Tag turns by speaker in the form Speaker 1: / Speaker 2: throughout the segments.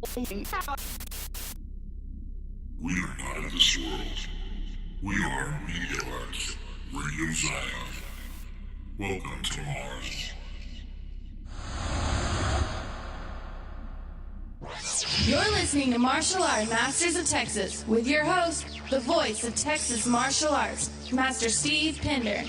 Speaker 1: We are not of this world. We are Media Arts, Radio Zion. Welcome to Mars.
Speaker 2: You're listening to Martial Art Masters of Texas with your host, the voice of Texas martial arts, Master Steve Pinder.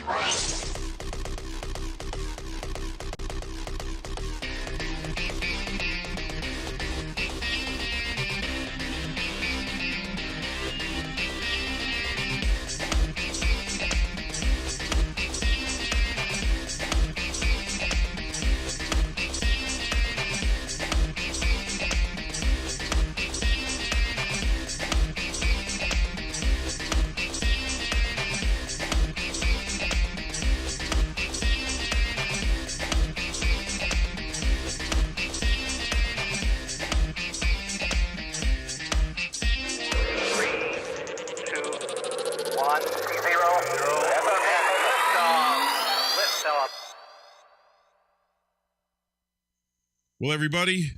Speaker 3: Well, everybody,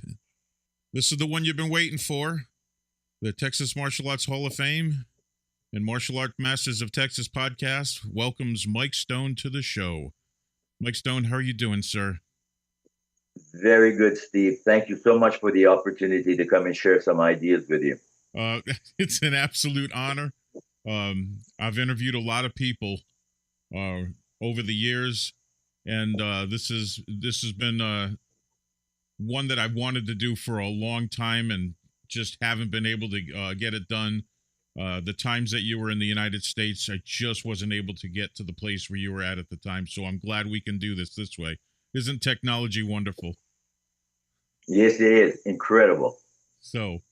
Speaker 3: this is the one you've been waiting for. The Texas Martial Arts Hall of Fame and Martial Art Masters of Texas podcast welcomes Mike Stone to the show. Mike Stone, how are you doing, sir?
Speaker 4: Very good, Steve. Thank you so much for the opportunity to come and share some ideas with you.
Speaker 3: It's an absolute honor. I've interviewed a lot of people over the years, and this has been one that I've wanted to do for a long time and just haven't been able to get it done. The times that you were in the United States, I just wasn't able to get to the place where you were at the time. So I'm glad we can do this way. Isn't technology wonderful?
Speaker 4: Yes, it is. Incredible.
Speaker 3: So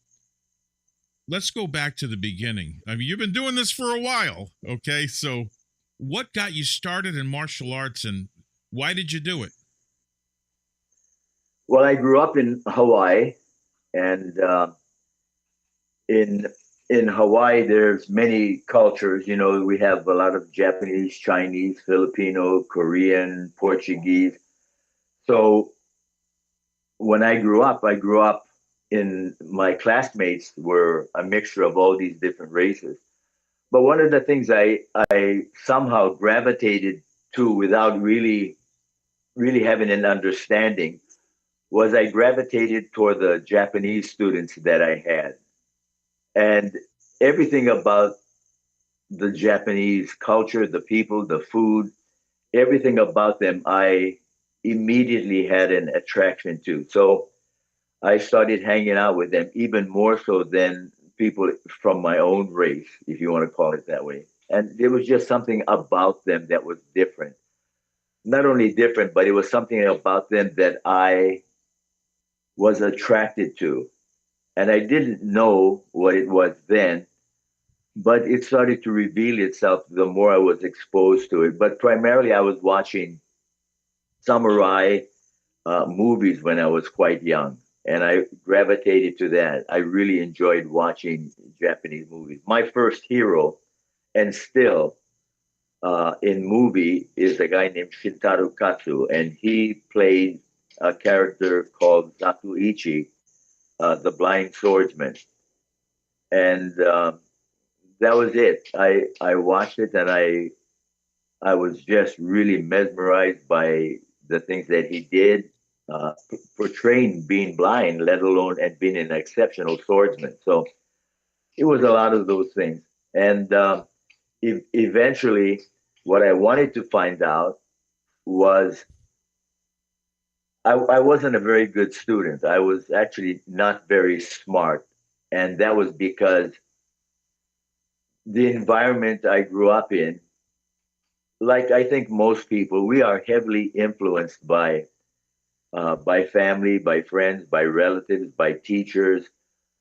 Speaker 3: let's go back to the beginning. I mean, you've been doing this for a while, okay? So what got you started in martial arts and why did you do it?
Speaker 4: Well, I grew up in Hawaii, and in Hawaii, there's many cultures. You know, we have a lot of Japanese, Chinese, Filipino, Korean, Portuguese. So when I grew up in my classmates were a mixture of all these different races. But one of the things I somehow gravitated to without really having an understanding was I gravitated toward the Japanese students that I had. And everything about the Japanese culture, the people, the food, everything about them, I immediately had an attraction to. So I started hanging out with them even more so than people from my own race, if you want to call it that way. And there was just something about them that was different. Not only different, but it was something about them that I was attracted to. And I didn't know what it was then, but it started to reveal itself the more I was exposed to it. But primarily I was watching samurai movies when I was quite young, and I gravitated to that. I really enjoyed watching Japanese movies. My first hero, and still in movie, is a guy named Shintaro Katsu, and he played a character called Zatuichi, the blind swordsman. And that was it. I watched it, and I was just really mesmerized by the things that he did, portraying being blind, let alone and being an exceptional swordsman. So it was a lot of those things. And eventually, what I wanted to find out was I wasn't a very good student. I was actually not very smart. And that was because the environment I grew up in, like I think most people, we are heavily influenced by family, by friends, by relatives, by teachers,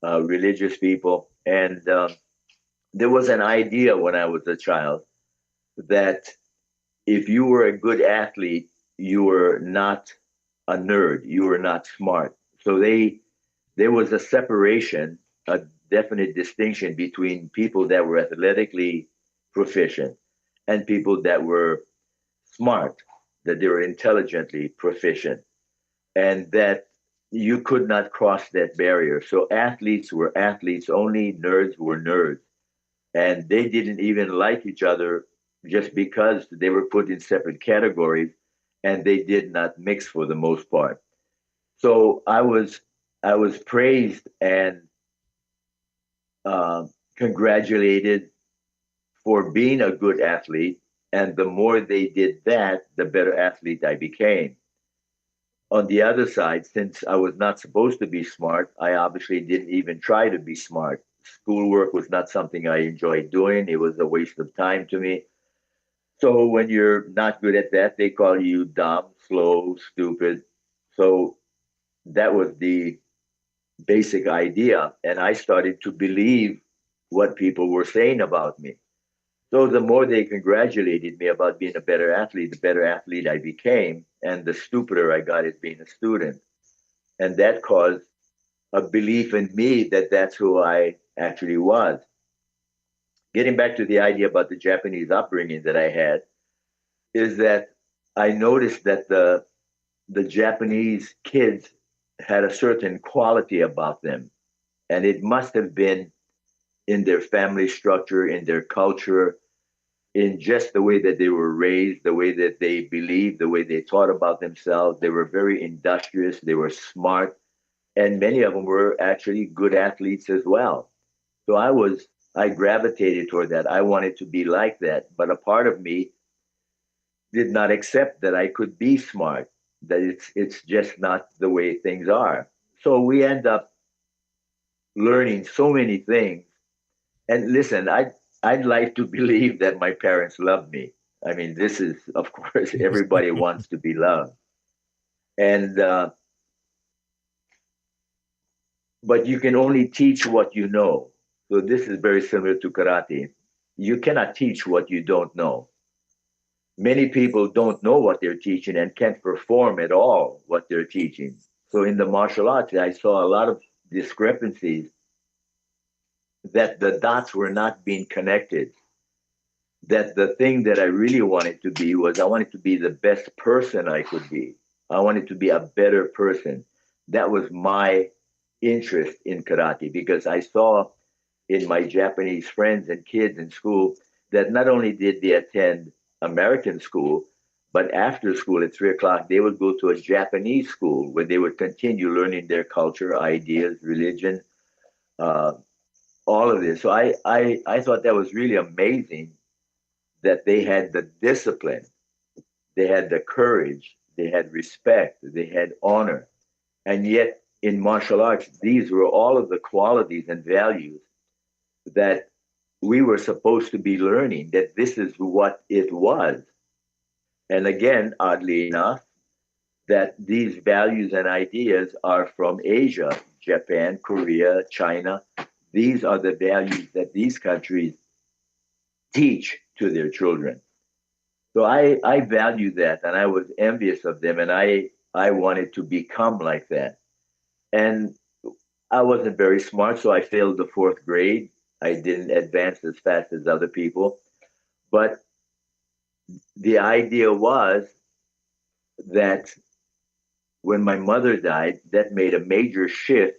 Speaker 4: religious people. And there was an idea when I was a child that if you were a good athlete, you were not a nerd, you were not smart. So there was a separation, a definite distinction between people that were athletically proficient and people that were smart, that they were intelligently proficient. And that you could not cross that barrier. So athletes were athletes only, nerds were nerds. And they didn't even like each other just because they were put in separate categories and they did not mix for the most part. So I was praised and uh, congratulated for being a good athlete. And the more they did that, the better athlete I became. On the other side, since I was not supposed to be smart, I obviously didn't even try to be smart. Schoolwork was not something I enjoyed doing. It was a waste of time to me. So when you're not good at that, they call you dumb, slow, stupid. So that was the basic idea. And I started to believe what people were saying about me. So the more they congratulated me about being a better athlete, the better athlete I became, and the stupider I got at being a student. And that caused a belief in me that that's who I actually was. Getting back to the idea about the Japanese upbringing that I had, is that I noticed that the Japanese kids had a certain quality about them, and it must have been in their family structure, in their culture, in just the way that they were raised, the way that they believed, the way they thought about themselves. They were very industrious, they were smart, and many of them were actually good athletes as well. So I gravitated toward that. I wanted to be like that, but a part of me did not accept that I could be smart, that it's just not the way things are. So we end up learning so many things. And listen, I'd like to believe that my parents loved me. I mean, this is, of course, everybody wants to be loved. And but you can only teach what you know. So this is very similar to karate. You cannot teach what you don't know. Many people don't know what they're teaching and can't perform at all what they're teaching. So in the martial arts, I saw a lot of discrepancies, that the dots were not being connected. That the thing that I really wanted to be was, I wanted to be the best person I could be. I wanted to be a better person. That was my interest in karate, because I saw in my Japanese friends and kids in school that not only did they attend American school, but after school at 3 o'clock, they would go to a Japanese school where they would continue learning their culture, ideas, religion, uh, all of this. So I thought that was really amazing, that they had the discipline, they had the courage, they had respect, they had honor. And yet in martial arts, these were all of the qualities and values that we were supposed to be learning, that this is what it was. And again, oddly enough, that these values and ideas are from Asia, Japan, Korea, China. These are the values that these countries teach to their children. So I value that, and I was envious of them, and I wanted to become like that. And I wasn't very smart, so I failed the fourth grade. I didn't advance as fast as other people. But the idea was that when my mother died, that made a major shift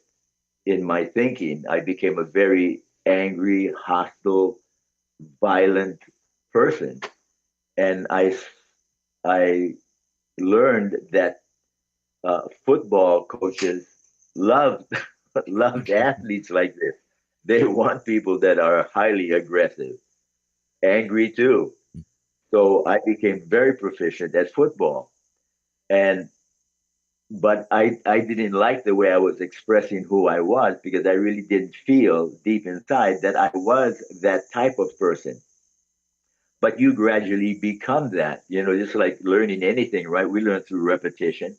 Speaker 4: in my thinking. I became a very angry, hostile, violent person. And I learned that football coaches loved loved athletes like this. They want people that are highly aggressive, angry too. So I became very proficient at football. And but I didn't like the way I was expressing who I was, because I really didn't feel deep inside that I was that type of person. But you gradually become that, just like learning anything, right? We learn through repetition.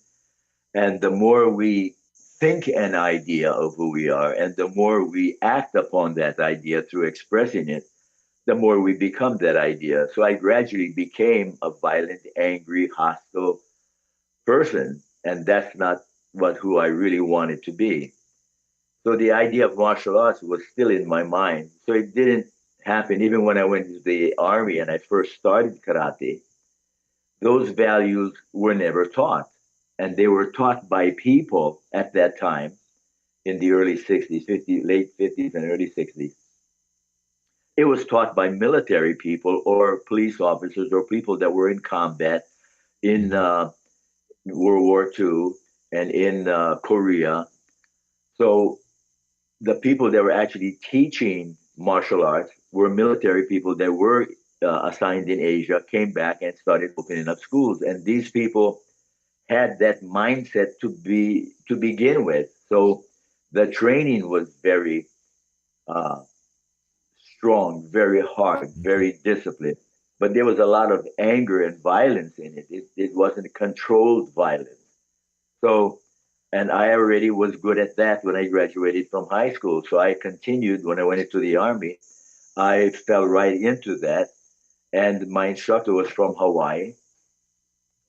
Speaker 4: And the more we think an idea of who we are, and the more we act upon that idea through expressing it, the more we become that idea. So I gradually became a violent, angry, hostile person, and that's not what who I really wanted to be. So the idea of martial arts was still in my mind. So it didn't happen even when I went to the army and I first started karate. Those values were never taught. and they were taught by people at that time in the early 60s, late 50s and early 60s. It was taught by military people or police officers or people that were in combat in World War II and in Korea. So the people that were actually teaching martial arts were military people that were assigned in Asia, came back and started opening up schools. And these people had that mindset to begin with. So the training was very uh, strong, very hard, very disciplined. But there was a lot of anger and violence in it. It wasn't controlled violence. So, and I already was good at that when I graduated from high school. So I continued when I went into the Army. I fell right into that. And my instructor was from Hawaii.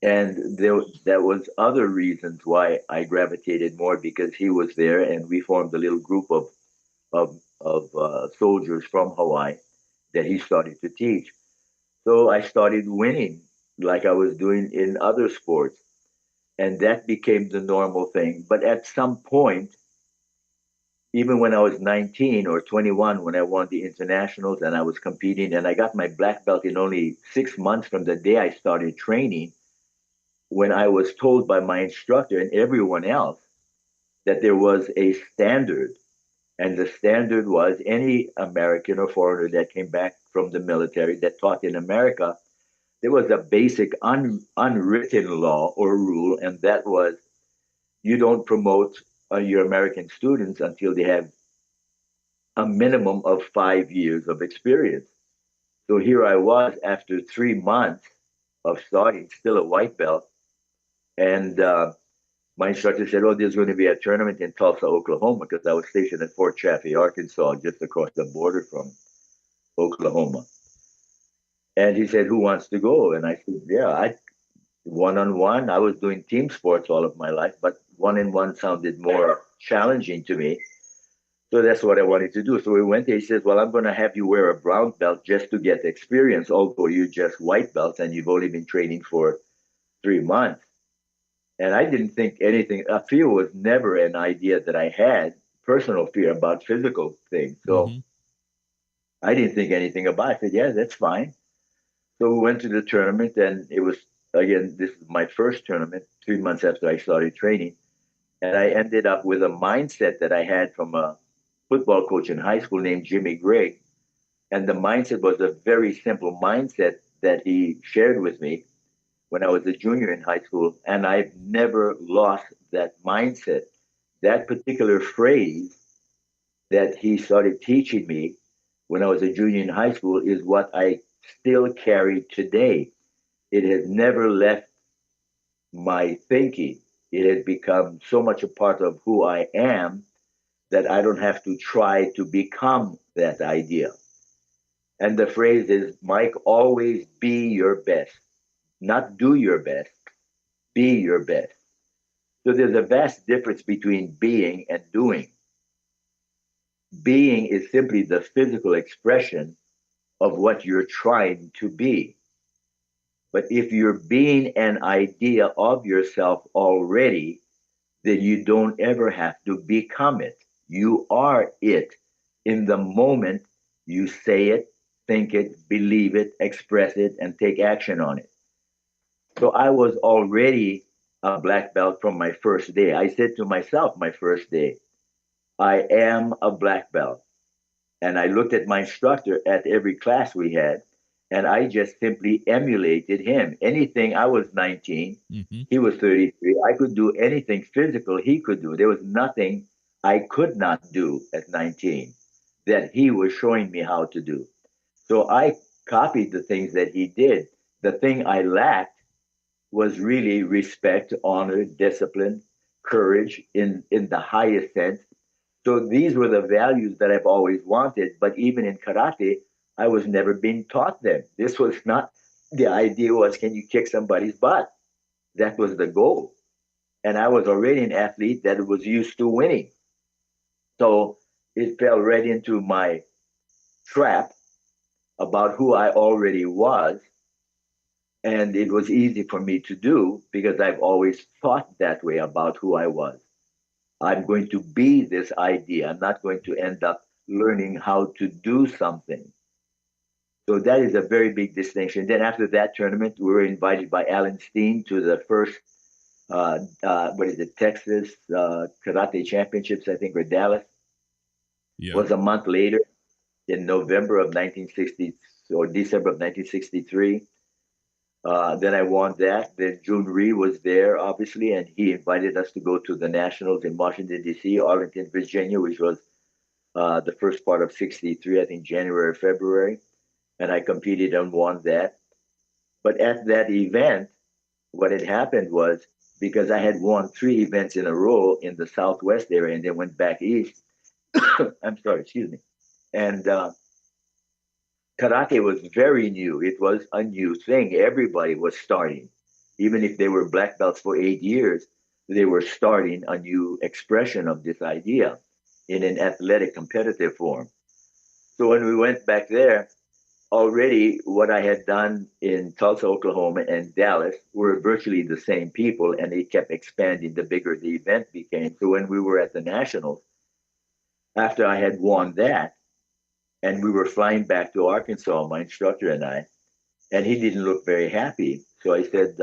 Speaker 4: And there was other reasons why I gravitated more because he was there and we formed a little group of soldiers from Hawaii that he started to teach. So I started winning like I was doing in other sports. And that became the normal thing. But at some point, even when I was 19 or 21, when I won the internationals and I was competing, and I got my black belt in only 6 months from the day I started training, when I was told by my instructor and everyone else that there was a standard, and the standard was any American or foreigner that came back from the military that taught in America, there was a basic unwritten law or rule, and that was you don't promote your American students until they have a minimum of 5 years of experience. So here I was after 3 months of starting, still a white belt, and my instructor said, "Oh, there's going to be a tournament in Tulsa, Oklahoma," because I was stationed at Fort Chaffee, Arkansas, just across the border from Oklahoma. And he said, "Who wants to go?" And I said, "Yeah, I one on one. I was doing team sports all of my life, but one on one sounded more challenging to me. So that's what I wanted to do." So we went there. He says, "Well, I'm going to have you wear a brown belt just to get experience, although you're just white belts and you've only been training for 3 months." And I didn't think anything, a fear was never an idea that I had, personal fear about physical things. So I didn't think anything about it. I said, "Yeah, that's fine." So we went to the tournament, and it was, again, this is my first tournament, 3 months after I started training. And I ended up with a mindset that I had from a football coach in high school named Jimmy Gray. And the mindset was a very simple mindset that he shared with me when I was a junior in high school. And I've never lost that mindset. That particular phrase that he started teaching me when I was a junior in high school is what I still carry today. It has never left my thinking. It has become so much a part of who I am that I don't have to try to become that idea. And the phrase is, Mike, always be your best, not do your best, be your best. So there's a vast difference between being and doing. Being is simply the physical expression of what you're trying to be. But if you're being an idea of yourself already, then you don't ever have to become it. You are it in the moment you say it, think it, believe it, express it, and take action on it. So I was already a black belt from my first day. I said to myself my first day, I am a black belt. And I looked at my instructor at every class we had, and I just simply emulated him. Anything, I was 19, he was 33. I could do anything physical he could do. There was nothing I could not do at 19 that he was showing me how to do. So I copied the things that he did. The thing I lacked was really respect, honor, discipline, courage in the highest sense. So these were the values that I've always wanted. But even in karate, I was never being taught them. This was not, the idea was, can you kick somebody's butt? That was the goal. And I was already an athlete that was used to winning. So it fell right into my trap about who I already was. And it was easy for me to do because I've always thought that way about who I was. I'm going to be this idea. I'm not going to end up learning how to do something. So that is a very big distinction. Then after that tournament, we were invited by Alan Steen to the first, what is it, Texas Karate Championships, I think, or Dallas.
Speaker 3: Yeah.
Speaker 4: Was a month later in November of 1960 or December of 1963. Then I won that. Then June Ree was there, obviously, and he invited us to go to the Nationals in Washington, D.C., Arlington, Virginia, which was the first part of 63, I think January, February. And I competed and won that. But at that event, what had happened was because I had won 3 events in a row in the Southwest area and then went back east. I'm sorry, excuse me. And karate was very new. It was a new thing. Everybody was starting. Even if they were black belts for 8 years, they were starting a new expression of this idea in an athletic competitive form. So when we went back there, already what I had done in Tulsa, Oklahoma and Dallas were virtually the same people, and they kept expanding the bigger the event became. So when we were at the Nationals, after I had won that, and we were flying back to Arkansas, my instructor and I, and he didn't look very happy. So I said,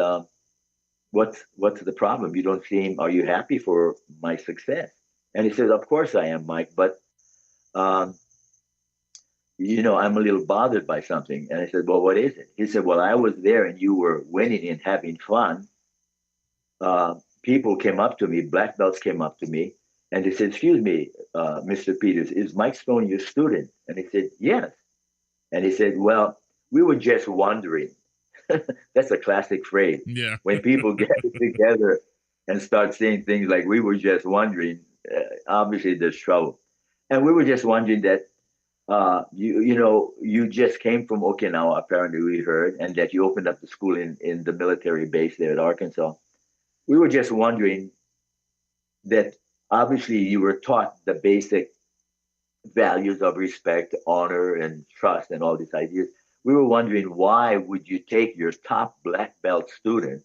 Speaker 4: what's the problem? You don't seem, are you happy for my success? And he said, of course I am, Mike, but um, I'm a little bothered by something. And I said, well, what is it? He said, well, I was there and you were winning and having fun. People came up to me, black belts came up to me, and they said, excuse me, Mr. Peters, is Mike Stone your student? And he said, yes. And he said, well, we were just wondering. That's a classic phrase.
Speaker 3: Yeah.
Speaker 4: When people get together and start saying things like, we were just wondering, obviously there's trouble. And we were just wondering that you just came from Okinawa, apparently we heard, and that you opened up the school in the military base there at Arkansas. We were just wondering that obviously you were taught the basic values of respect, honor, and trust, and all these ideas. We were wondering why would you take your top black belt student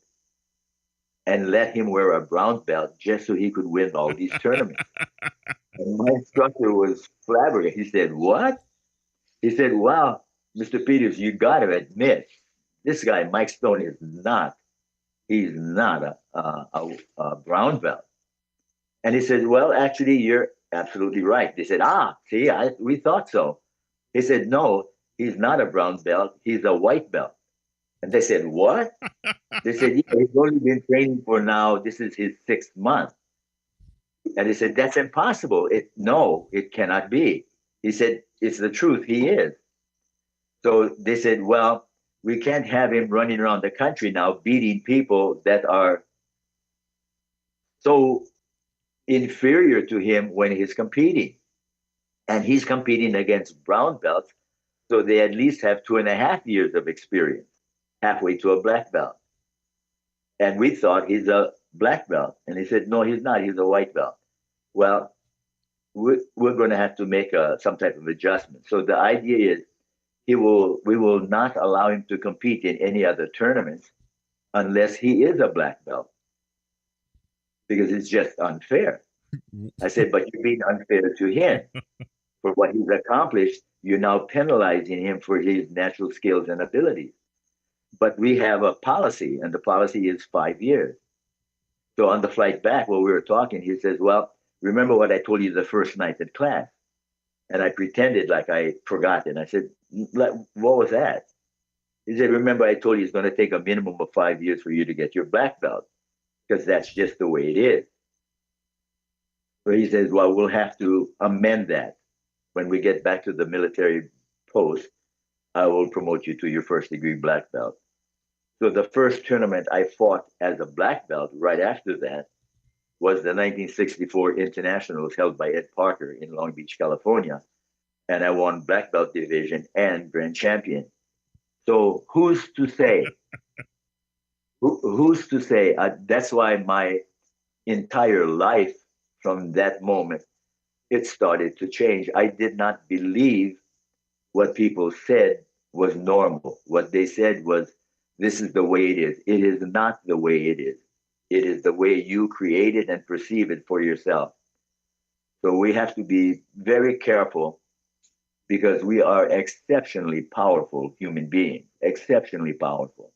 Speaker 4: and let him wear a brown belt just so he could win all these tournaments? And my instructor was flabbergasted. He said, what? He said, wow, Mr. Peters, you got to admit, this guy, Mike Stone, he's not a brown belt. And he said, well, actually, you're absolutely right. They said, see, we thought so. He said, no, he's not a brown belt. He's a white belt. And they said, what? They said, yeah, he's only been training for now. This is his 6th month. And he said, that's impossible. No, it cannot be. He said, it's the truth. He is. So they said, well, we can't have him running around the country now beating people that are so inferior to him when he's competing. And he's competing against brown belts. So they at least have 2.5 years of experience, halfway to a black belt. And we thought he's a black belt. And he said, no, he's not. He's a white belt. Well, we're going to have to make some type of adjustment. So the idea is we will not allow him to compete in any other tournaments unless he is a black belt, because it's just unfair. I said, but you're being unfair to him for what he's accomplished. You're now penalizing him for his natural skills and abilities. But we have a policy, and the policy is 5 years. So on the flight back, while we were talking, he says, well, remember what I told you the first night in class? And I pretended like I forgot it. I said, what was that? He said, remember I told you it's going to take a minimum of 5 years for you to get your black belt, because that's just the way it is. So he says, well, we'll have to amend that. When we get back to the military post, I will promote you to your 1st degree black belt. So the first tournament I fought as a black belt right after that was the 1964 Internationals held by Ed Parker in Long Beach, California. And I won black belt division and grand champion. So who's to say? Who's to say? That's why my entire life from that moment, it started to change. I did not believe what people said was normal. What they said was this is the way it is. It is not the way it is. It is the way you create it and perceive it for yourself. So we have to be very careful because we are exceptionally powerful human beings, exceptionally powerful.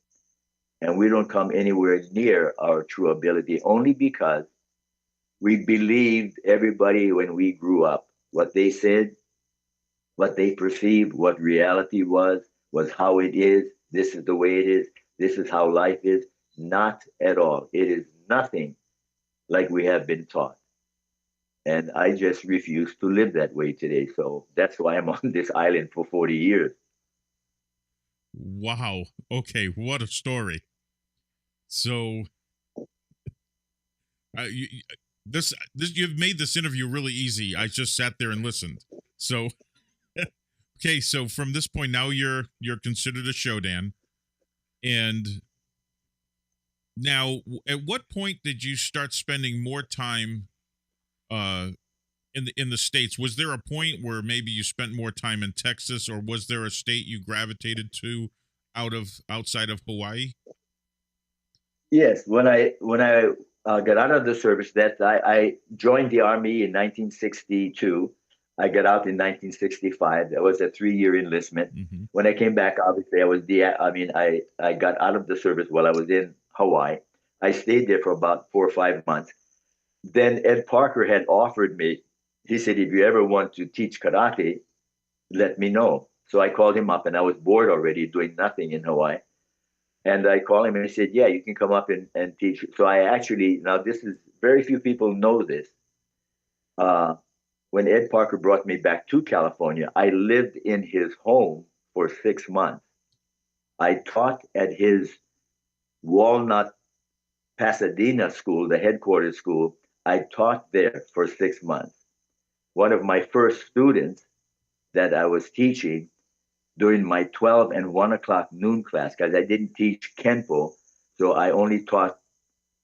Speaker 4: And we don't come anywhere near our true ability only because we believed everybody when we grew up. What they said, what they perceived, what reality was how it is. This is the way it is. This is how life is. Not at all. It is nothing like we have been taught. And I just refuse to live that way today. So that's why I'm on this island for 40 years.
Speaker 3: Wow. Okay. What a story. So, you, this you've made this interview really easy. I just sat there and listened. So, okay. So from this point now, you're considered a showdan, and now at what point did you start spending more time in the States? Was there a point where maybe you spent more time in Texas, or was there a state you gravitated to outside of Hawaii?
Speaker 4: Yes, when I got out of the service, that I joined the army in 1962. I got out in 1965. That was a 3-year enlistment.
Speaker 3: Mm-hmm.
Speaker 4: When I came back, obviously I got out of the service while I was in Hawaii. I stayed there for about 4 or 5 months. Then Ed Parker had offered me. He said, if you ever want to teach karate, let me know. So I called him up, and I was bored already doing nothing in Hawaii. And I called him and he said, yeah, you can come up and teach. So I actually, now this is, very few people know this. Uh, when Ed Parker brought me back to California, I lived in his home for 6 months. I taught at his Walnut, Pasadena school, the headquarters school. I taught there for 6 months. One of my first students that I was teaching during my 12 and 1 o'clock noon class, because I didn't teach Kenpo, so I only taught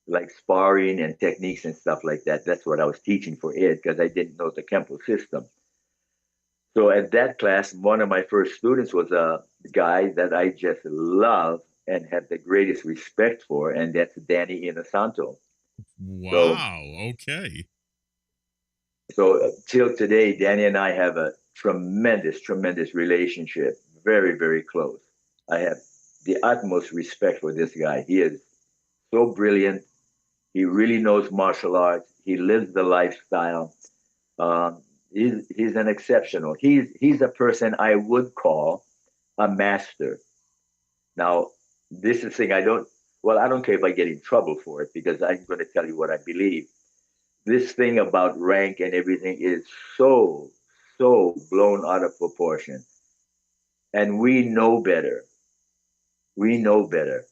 Speaker 4: like sparring and techniques and stuff like that. That's what I was teaching for Ed because I didn't know the Kenpo system. So at that class, one of my first students was a guy that I just love and have the greatest respect for, and that's Danny Inosanto.
Speaker 3: Wow. Okay.
Speaker 4: So till today, Danny and I have a tremendous, tremendous relationship. Very, very close. I have the utmost respect for this guy. He is so brilliant. He really knows martial arts. He lives the lifestyle. He's an exceptional. He's a person I would call a master. Now, this is the thing I don't care if I get in trouble for it because I'm going to tell you what I believe. This thing about rank and everything is so, so blown out of proportion. And we know better. We know better.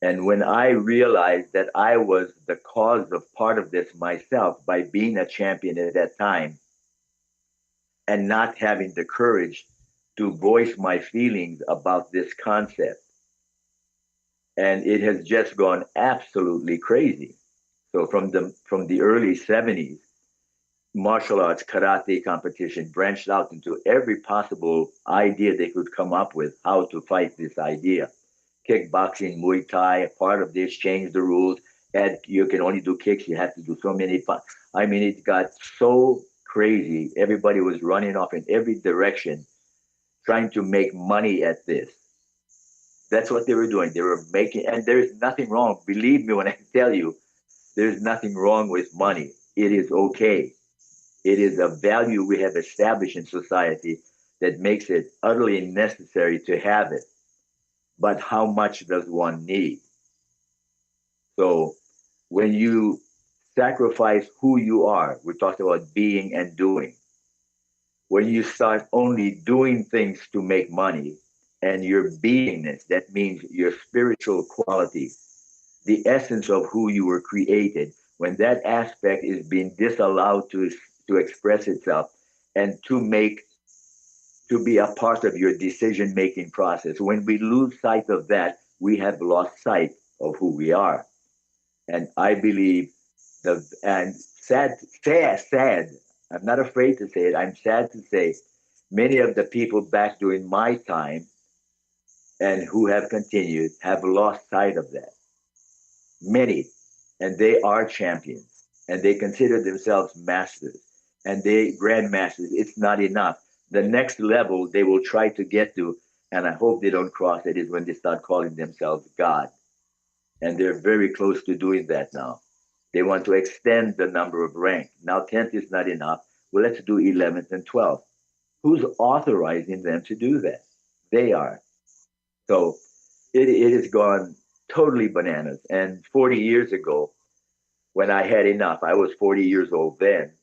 Speaker 4: And when I realized that I was the cause of part of this myself by being a champion at that time and not having the courage to voice my feelings about this concept, and it has just gone absolutely crazy. So from the early 70s, martial arts karate competition branched out into every possible idea they could come up with how to fight this idea. Kickboxing, Muay Thai, part of this changed the rules. And you can only do kicks, you have to do so many. I mean, it got so crazy. Everybody was running off in every direction, trying to make money at this. That's what they were doing. They were making, and there's nothing wrong. Believe me when I tell you, there's nothing wrong with money. It is okay. It is a value we have established in society that makes it utterly necessary to have it. But how much does one need? So when you sacrifice who you are, we talked about being and doing. When you start only doing things to make money and your beingness, that means your spiritual quality, the essence of who you were created, when that aspect is being disallowed to express itself and to be a part of your decision making process. When we lose sight of that, we have lost sight of who we are. And I believe and sad, I'm not afraid to say it, I'm sad to say many of the people back during my time and who have continued have lost sight of that. Many, and they are champions, and they consider themselves masters, and they grandmasters. It's not enough. The next level they will try to get to, and I hope they don't cross it, is when they start calling themselves God. And they're very close to doing that now. They want to extend the number of rank. Now 10th is not enough. Well, let's do 11th and 12th. Who's authorizing them to do that? They are. So it has gone totally bananas. And 40 years ago, when I had enough, I was 40 years old then,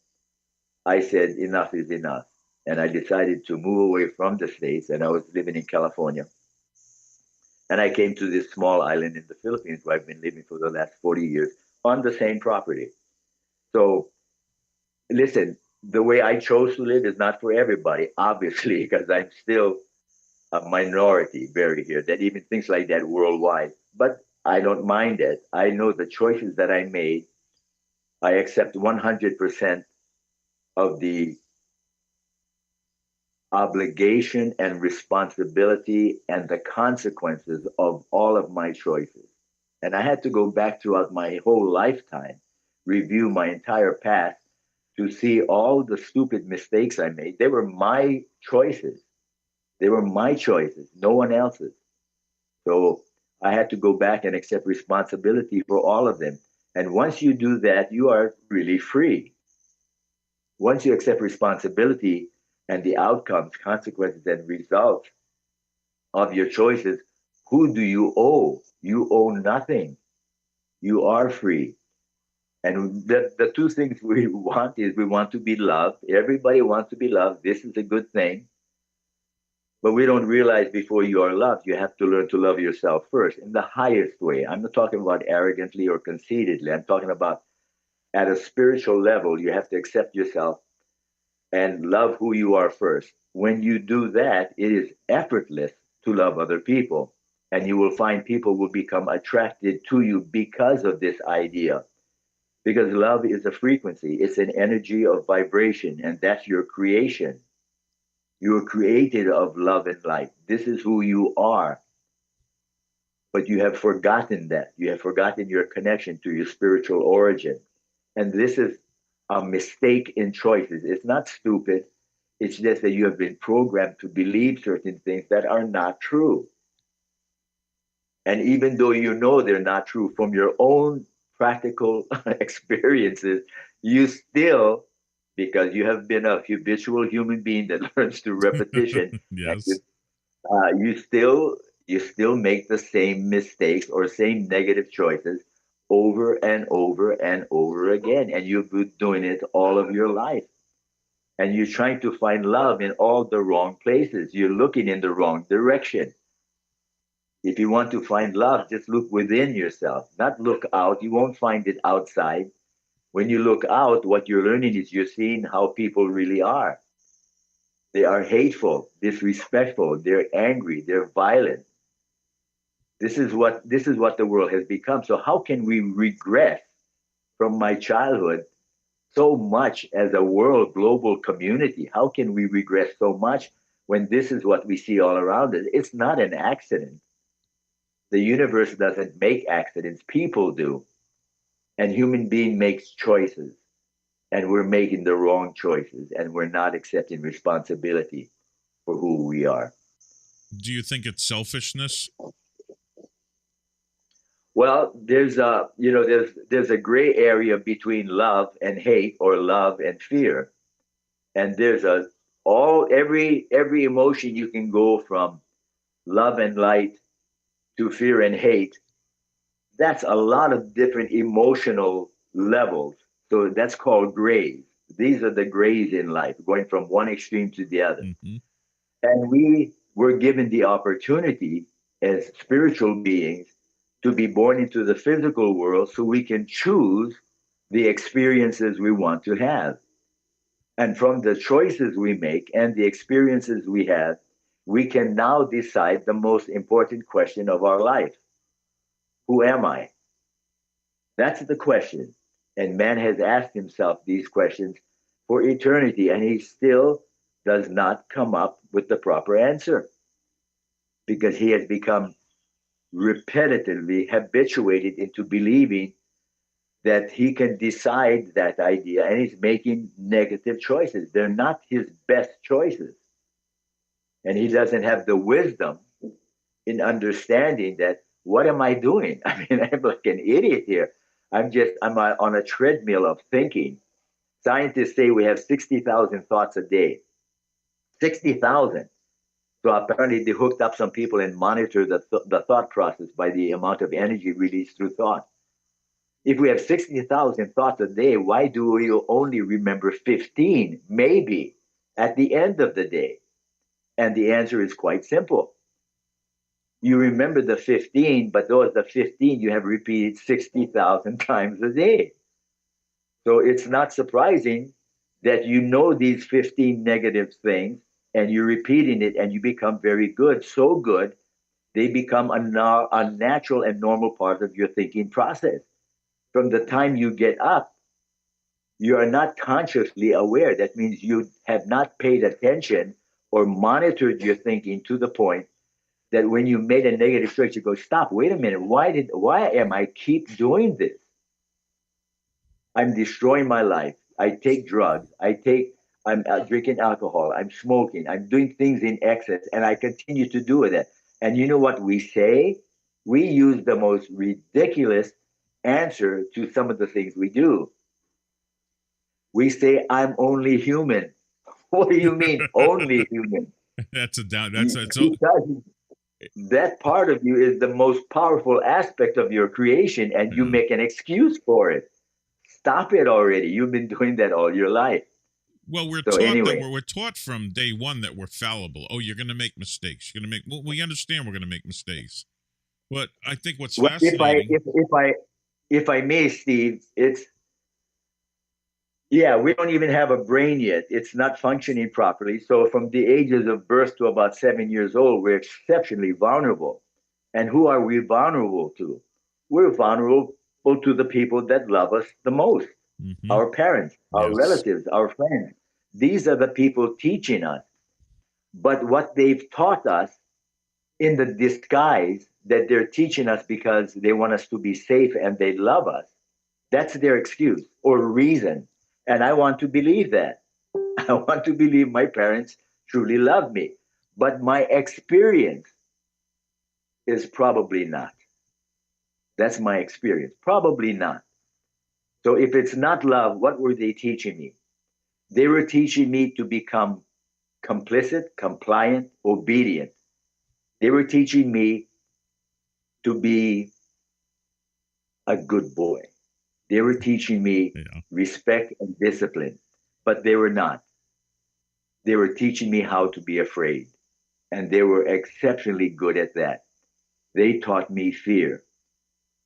Speaker 4: I said, enough is enough. And I decided to move away from the States, and I was living in California. And I came to this small island in the Philippines where I've been living for the last 40 years on the same property. So listen, the way I chose to live is not for everybody, obviously, because I'm still a minority buried here that even thinks like that worldwide. But I don't mind it. I know the choices that I made. I accept 100% of the obligation and responsibility and the consequences of all of my choices. And I had to go back throughout my whole lifetime, review my entire past to see all the stupid mistakes I made. They were my choices. They were my choices, no one else's. So I had to go back and accept responsibility for all of them. And once you do that, you are really free. Once you accept responsibility and the outcomes, consequences, and results of your choices, who do you owe? You owe nothing. You are free. And the two things we want is we want to be loved. Everybody wants to be loved. This is a good thing. But we don't realize before you are loved, you have to learn to love yourself first in the highest way. I'm not talking about arrogantly or conceitedly. I'm talking about at a spiritual level, you have to accept yourself and love who you are first. When you do that, it is effortless to love other people. And you will find people will become attracted to you because of this idea. Because love is a frequency, it's an energy of vibration, and that's your creation. You are created of love and light. This is who you are. But you have forgotten that. You have forgotten your connection to your spiritual origin. And this is a mistake in choices. It's not stupid. It's just that you have been programmed to believe certain things that are not true. And even though you know they're not true from your own practical experiences, you still, because you have been a habitual human being that learns through repetition, and
Speaker 3: Yes.
Speaker 4: you still make the same mistakes or same negative choices over and over and over again, and you've been doing it all of your life. And you're trying to find love in all the wrong places. You're looking in the wrong direction. If you want to find love, just look within yourself, not look out. You won't find it outside. When you look out, what you're learning is you're seeing how people really are. They are hateful, disrespectful, they're angry, they're violent. This is what the world has become. So how can we regress from my childhood so much as a world global community? How can we regress so much when this is what we see all around us? It's not an accident. The universe doesn't make accidents, people do. And human being makes choices. And we're making the wrong choices and we're not accepting responsibility for who we are.
Speaker 3: Do you think it's selfishness?
Speaker 4: Well, there's a gray area between love and hate or love and fear. And there's a all every emotion you can go from love and light to fear and hate. That's a lot of different emotional levels. So that's called grays. These are the grays in life, going from one extreme to the other.
Speaker 3: Mm-hmm.
Speaker 4: And we were given the opportunity as spiritual beings to be born into the physical world so we can choose the experiences we want to have. And from the choices we make and the experiences we have, we can now decide the most important question of our life. Who am I? That's the question. And man has asked himself these questions for eternity, and he still does not come up with the proper answer. because he has become repetitively habituated into believing that he can decide that idea, and he's making negative choices. They're not his best choices. And he doesn't have the wisdom in understanding that, what am I doing? I mean, I'm like an idiot here. I'm on a treadmill of thinking. Scientists say we have 60,000 thoughts a day. 60,000. So apparently they hooked up some people and monitor the thought process by the amount of energy released through thought. If we have 60,000 thoughts a day, why do we only remember 15, maybe, at the end of the day? And the answer is quite simple. You remember the 15, but those the 15 you have repeated 60,000 times a day. So it's not surprising that you know these 15 negative things and you're repeating it and you become very good, so good, they become a natural and normal part of your thinking process. From the time you get up, you are not consciously aware. That means you have not paid attention or monitored your thinking to the point that when you made a negative choice, you go, stop, wait a minute, why am I keep doing this? I'm destroying my life. I take drugs. I'm drinking alcohol. I'm smoking. I'm doing things in excess, and I continue to do that. And you know what we say? We use the most ridiculous answer to some of the things we do. We say, I'm only human. What do you mean, only human?
Speaker 3: That's a down. That's a, so.
Speaker 4: Because that part of you is the most powerful aspect of your creation, and you make an excuse for it. Stop it already. You've been doing that all your life.
Speaker 3: Well, we're
Speaker 4: So
Speaker 3: taught
Speaker 4: anyway,
Speaker 3: that we're taught from day one that we're fallible. Oh, you're going to make mistakes. You're going to make. Well, we understand we're going to make mistakes, but I think what's
Speaker 4: well,
Speaker 3: fascinating.
Speaker 4: if I may, Steve, it's, yeah, we don't even have a brain yet. It's not functioning properly. So from the ages of birth to about 7 years old, we're exceptionally vulnerable. And who are we vulnerable to? We're vulnerable to the people that love us the most,
Speaker 3: Mm-hmm.
Speaker 4: our parents, our
Speaker 3: Yes.
Speaker 4: relatives, our friends. These are the people teaching us. But what they've taught us in the disguise that they're teaching us because they want us to be safe and they love us, that's their excuse or reason. And I want to believe that. I want to believe my parents truly love me. But my experience is probably not. That's my experience. Probably not. So if it's not love, what were they teaching me? They were teaching me to become complicit, compliant, obedient. They were teaching me to be a good boy. They were teaching me
Speaker 3: Yeah.
Speaker 4: respect and discipline, but they were not. They were teaching me how to be afraid, and they were exceptionally good at that. They taught me fear,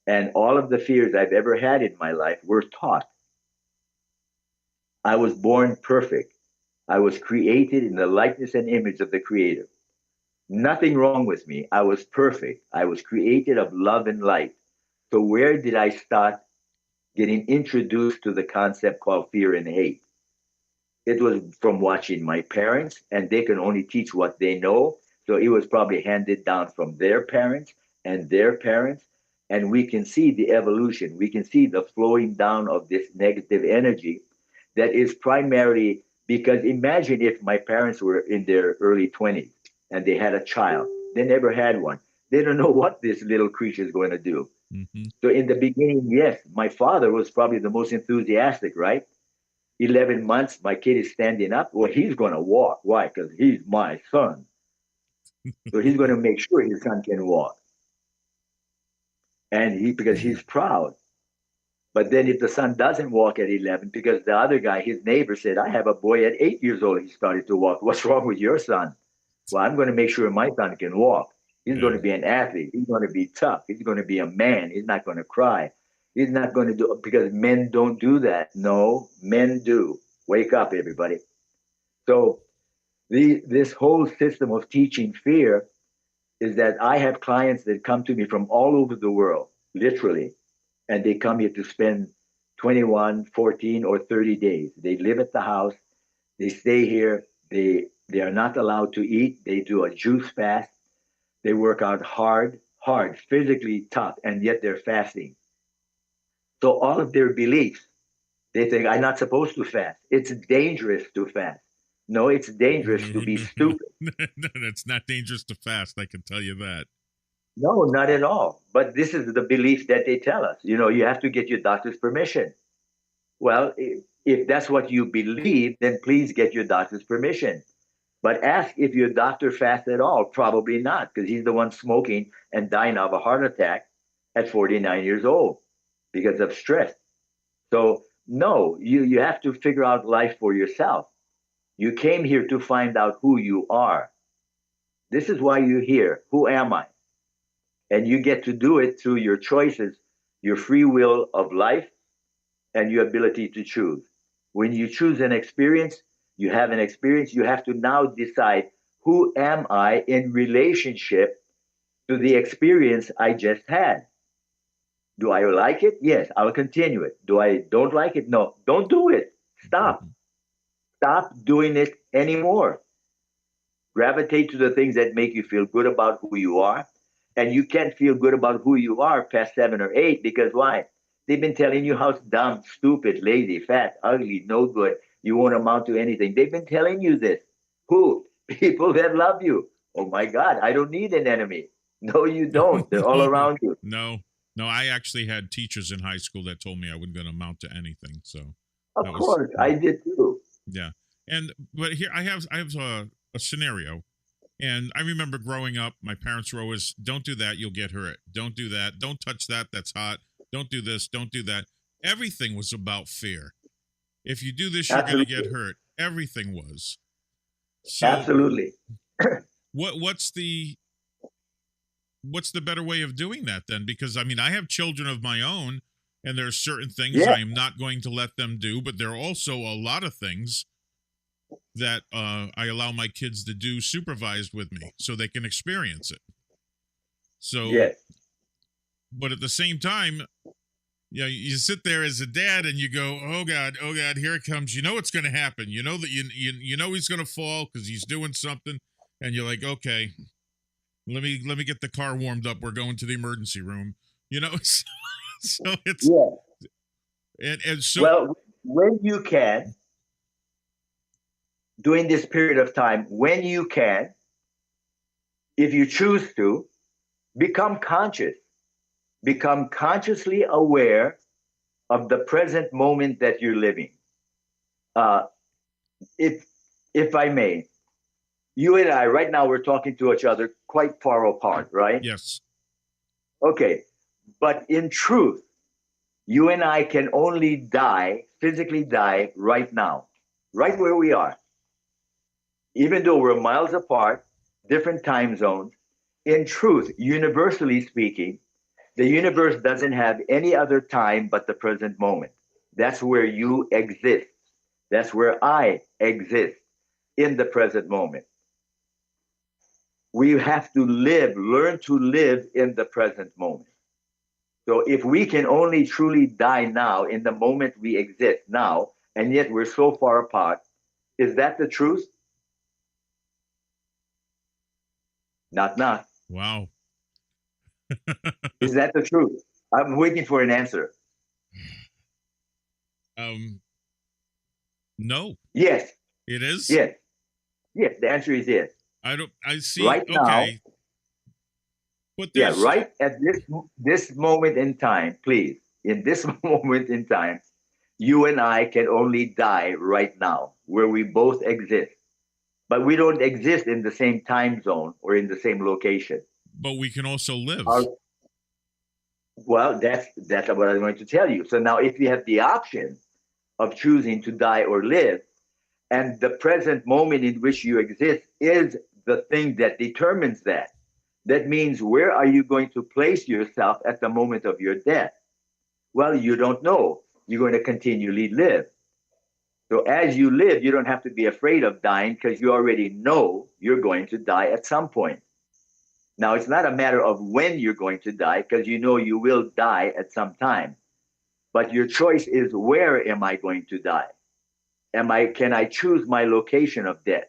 Speaker 4: and all of the fears I've ever had in my life were taught. I was born perfect. I was created in the likeness and image of the Creator. Nothing wrong with me. I was perfect. I was created of love and light. So, where did I start getting introduced to the concept called fear and hate? It was from watching my parents, and they can only teach what they know. So, it was probably handed down from their parents and their parents. And we can see the evolution. We can see the flowing down of this negative energy that is primarily because imagine if my parents were in their early 20s and they had a child. They never had one. They don't know what this little creature is going to do.
Speaker 3: Mm-hmm.
Speaker 4: So in the beginning, yes, my father was probably the most enthusiastic, right? 11 months, my kid is standing up. Well, he's going to walk. Why? Because he's my son. So he's going to make sure his son can walk. And because he's proud. But then if the son doesn't walk at 11, because the other guy, his neighbor said, I have a boy at 8 years old, he started to walk. What's wrong with your son? Well, I'm going to make sure my son can walk. He's going to be an athlete. He's going to be tough. He's going to be a man. He's not going to cry. He's not going to do, because men don't do that. No, men do. Wake up, everybody. So this whole system of teaching fear is that I have clients that come to me from all over the world, literally, and they come here to spend 21, 14, or 30 days. They live at the house. They stay here. They are not allowed to eat. They do a juice fast. They work out hard, hard, physically tough, and yet they're fasting. So all of their beliefs, they think, I'm not supposed to fast. It's dangerous to fast. No, it's dangerous to be stupid.
Speaker 3: No, it's not dangerous to fast. I can tell you that.
Speaker 4: No, not at all. But this is the belief that they tell us. You have to get your doctor's permission. Well, if that's what you believe, then please get your doctor's permission. But ask if your doctor fasts at all. Probably not, because he's the one smoking and dying of a heart attack at 49 years old because of stress. So, no, you have to figure out life for yourself. You came here to find out who you are. This is why you're here. Who am I? And you get to do it through your choices, your free will of life, and your ability to choose. When you choose an experience, you have an experience, you have to now decide, who am I in relationship to the experience I just had? Do I like it? Yes, I'll continue it. Do I don't like it? No, don't do it. Stop. Stop doing it anymore. Gravitate to the things that make you feel good about who you are. And you can't feel good about who you are past 7 or 8 because why? They've been telling you how dumb, stupid, lazy, fat, ugly, no good, you won't amount to anything. They've been telling you this. Who? People that love you. Oh my God, I don't need an enemy. No, you don't. They're all around you.
Speaker 3: No, I actually had teachers in high school that told me I wasn't going to amount to anything. So,
Speaker 4: of course, I did too.
Speaker 3: Yeah, but here I have a scenario, and I remember growing up, my parents were always, "Don't do that, you'll get hurt. Don't do that. Don't touch that. That's hot. Don't do this. Don't do that." Everything was about fear. If you do this, you're going to get hurt. Everything was. So
Speaker 4: Absolutely.
Speaker 3: what's the better way of doing that then? Because I mean, I have children of my own, and there are certain things I am not going to let them do, but there are also a lot of things that I allow my kids to do supervised with me so they can experience it. So, but at the same time, you sit there as a dad and you go, oh God, here it comes. You know what's going to happen. You know that you know he's going to fall because he's doing something, and you're like, okay, let me get the car warmed up. We're going to the emergency room. So it's and so
Speaker 4: well, when you can, during this period of time, when you can, if you choose to, become conscious. Become consciously aware of the present moment that you're living. If I may, you and I, right now, we're talking to each other quite far apart, right?
Speaker 3: Yes.
Speaker 4: Okay. But in truth, you and I can only physically die right now, right where we are. Even though we're miles apart, different time zones, in truth, universally speaking, the universe doesn't have any other time but the present moment. That's where you exist. That's where I exist, in the present moment. We have to learn to live in the present moment. So if we can only truly die now, in the moment we exist now, and yet we're so far apart, is that the truth? Not.
Speaker 3: Wow.
Speaker 4: Is that the truth? I'm waiting for an answer.
Speaker 3: No.
Speaker 4: Yes.
Speaker 3: It is?
Speaker 4: Yes. The answer is yes.
Speaker 3: I see.
Speaker 4: Right now.
Speaker 3: Okay. But
Speaker 4: right at this moment in time, please, in this moment in time, you and I can only die right now, where we both exist. But we don't exist in the same time zone or in the same location.
Speaker 3: But we can also live.
Speaker 4: Well, that's what I'm going to tell you. So now, if you have the option of choosing to die or live, and the present moment in which you exist is the thing that determines that, that means, where are you going to place yourself at the moment of your death? Well, you don't know. You're going to continually live. So as you live, you don't have to be afraid of dying, because you already know you're going to die at some point. Now, it's not a matter of when you're going to die, because you know you will die at some time. But your choice is, where am I going to die? Can I choose my location of death?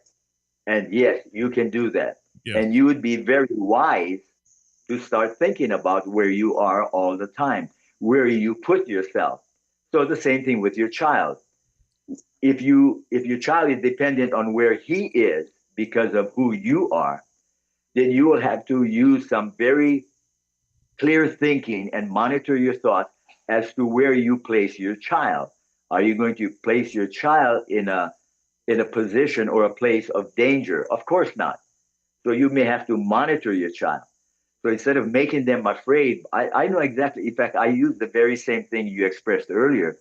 Speaker 4: And yes, you can do that.
Speaker 3: Yes.
Speaker 4: And you would be very wise to start thinking about where you are all the time, where you put yourself. So the same thing with your child. If your child is dependent on where he is because of who you are, then you will have to use some very clear thinking and monitor your thoughts as to where you place your child. Are you going to place your child in a position or a place of danger? Of course not. So you may have to monitor your child. So instead of making them afraid, I know exactly. In fact, I use the very same thing you expressed earlier.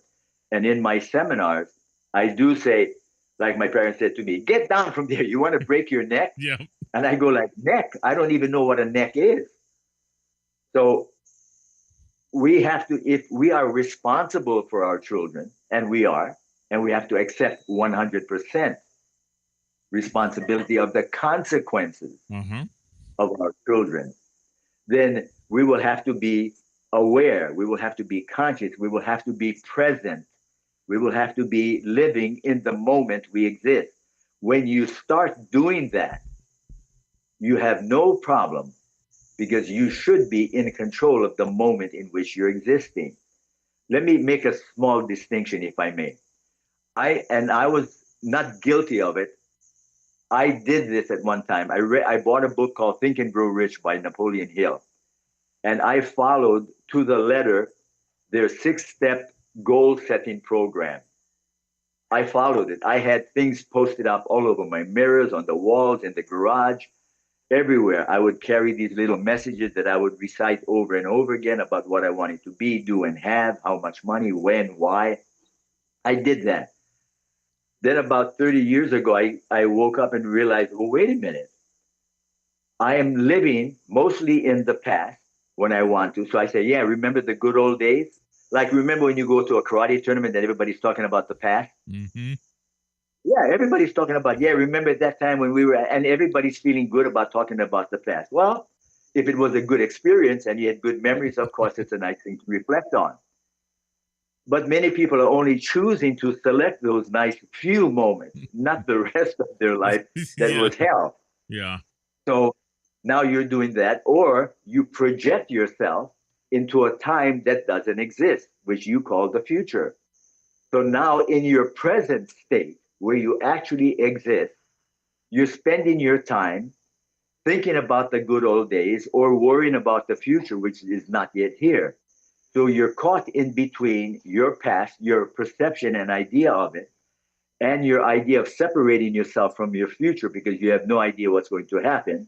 Speaker 4: And in my seminars, I do say, like my parents said to me, get down from there. You want to break your neck?
Speaker 3: Yeah.
Speaker 4: And I go like, neck? I don't even know what a neck is. So we have to, if we are responsible for our children, and we are, and we have to accept 100% responsibility of the consequences
Speaker 3: Uh-huh.
Speaker 4: of our children, then we will have to be aware. We will have to be conscious. We will have to be present. We will have to be living in the moment we exist. When you start doing that, you have no problem because you should be in control of the moment in which you're existing. Let me make a small distinction, if I may. I was not guilty of it. I did this at one time. I bought a book called Think and Grow Rich by Napoleon Hill, and I followed to the letter their 6-step goal setting program. I followed it. I had things posted up all over my mirrors, on the walls, in the garage, everywhere. I would carry these little messages that I would recite over and over again about what I wanted to be, do, and have, how much money, when, why. I did that. Then about 30 years ago, I woke up and realized, oh, wait a minute. I am living mostly in the past when I want to. So I say, yeah, remember the good old days? Like, remember when you go to a karate tournament that everybody's talking about the past?
Speaker 3: Mm-hmm.
Speaker 4: Yeah, everybody's talking about, yeah, remember that time when we were, and everybody's feeling good about talking about the past. Well, if it was a good experience and you had good memories, of course, it's a nice thing to reflect on. But many people are only choosing to select those nice few moments, not the rest of their life that
Speaker 3: Yeah.
Speaker 4: was hell.
Speaker 3: Yeah.
Speaker 4: So now you're doing that, or you project yourself into a time that doesn't exist, which you call the future. So now in your present state, where you actually exist, you're spending your time thinking about the good old days or worrying about the future, which is not yet here. So you're caught in between your past, your perception and idea of it, and your idea of separating yourself from your future because you have no idea what's going to happen,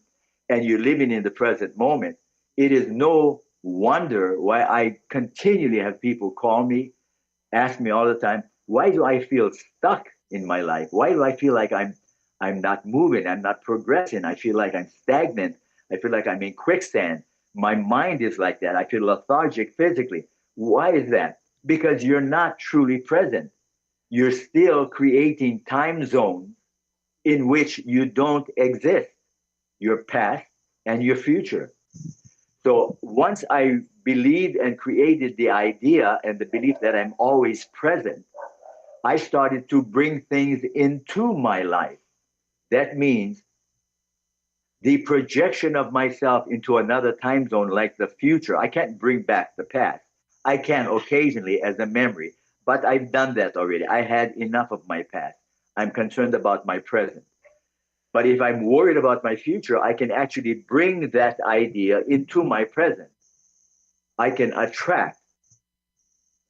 Speaker 4: and you're living in the present moment. It is no wonder why I continually have people call me, ask me all the time, why do I feel stuck in my life? Why do I feel like I'm not moving, I'm not progressing, I feel like I'm stagnant, I feel like I'm in quicksand. My mind is like that. I feel lethargic physically. Why is that? Because you're not truly present. You're still creating time zones in which you don't exist, your past and your future. So once I believed and created the idea and the belief that I'm always present, I started to bring things into my life. That means the projection of myself into another time zone, like the future. I can't bring back the past. I can occasionally as a memory, but I've done that already. I had enough of my past. I'm concerned about my present. But if I'm worried about my future, I can actually bring that idea into my present. I can attract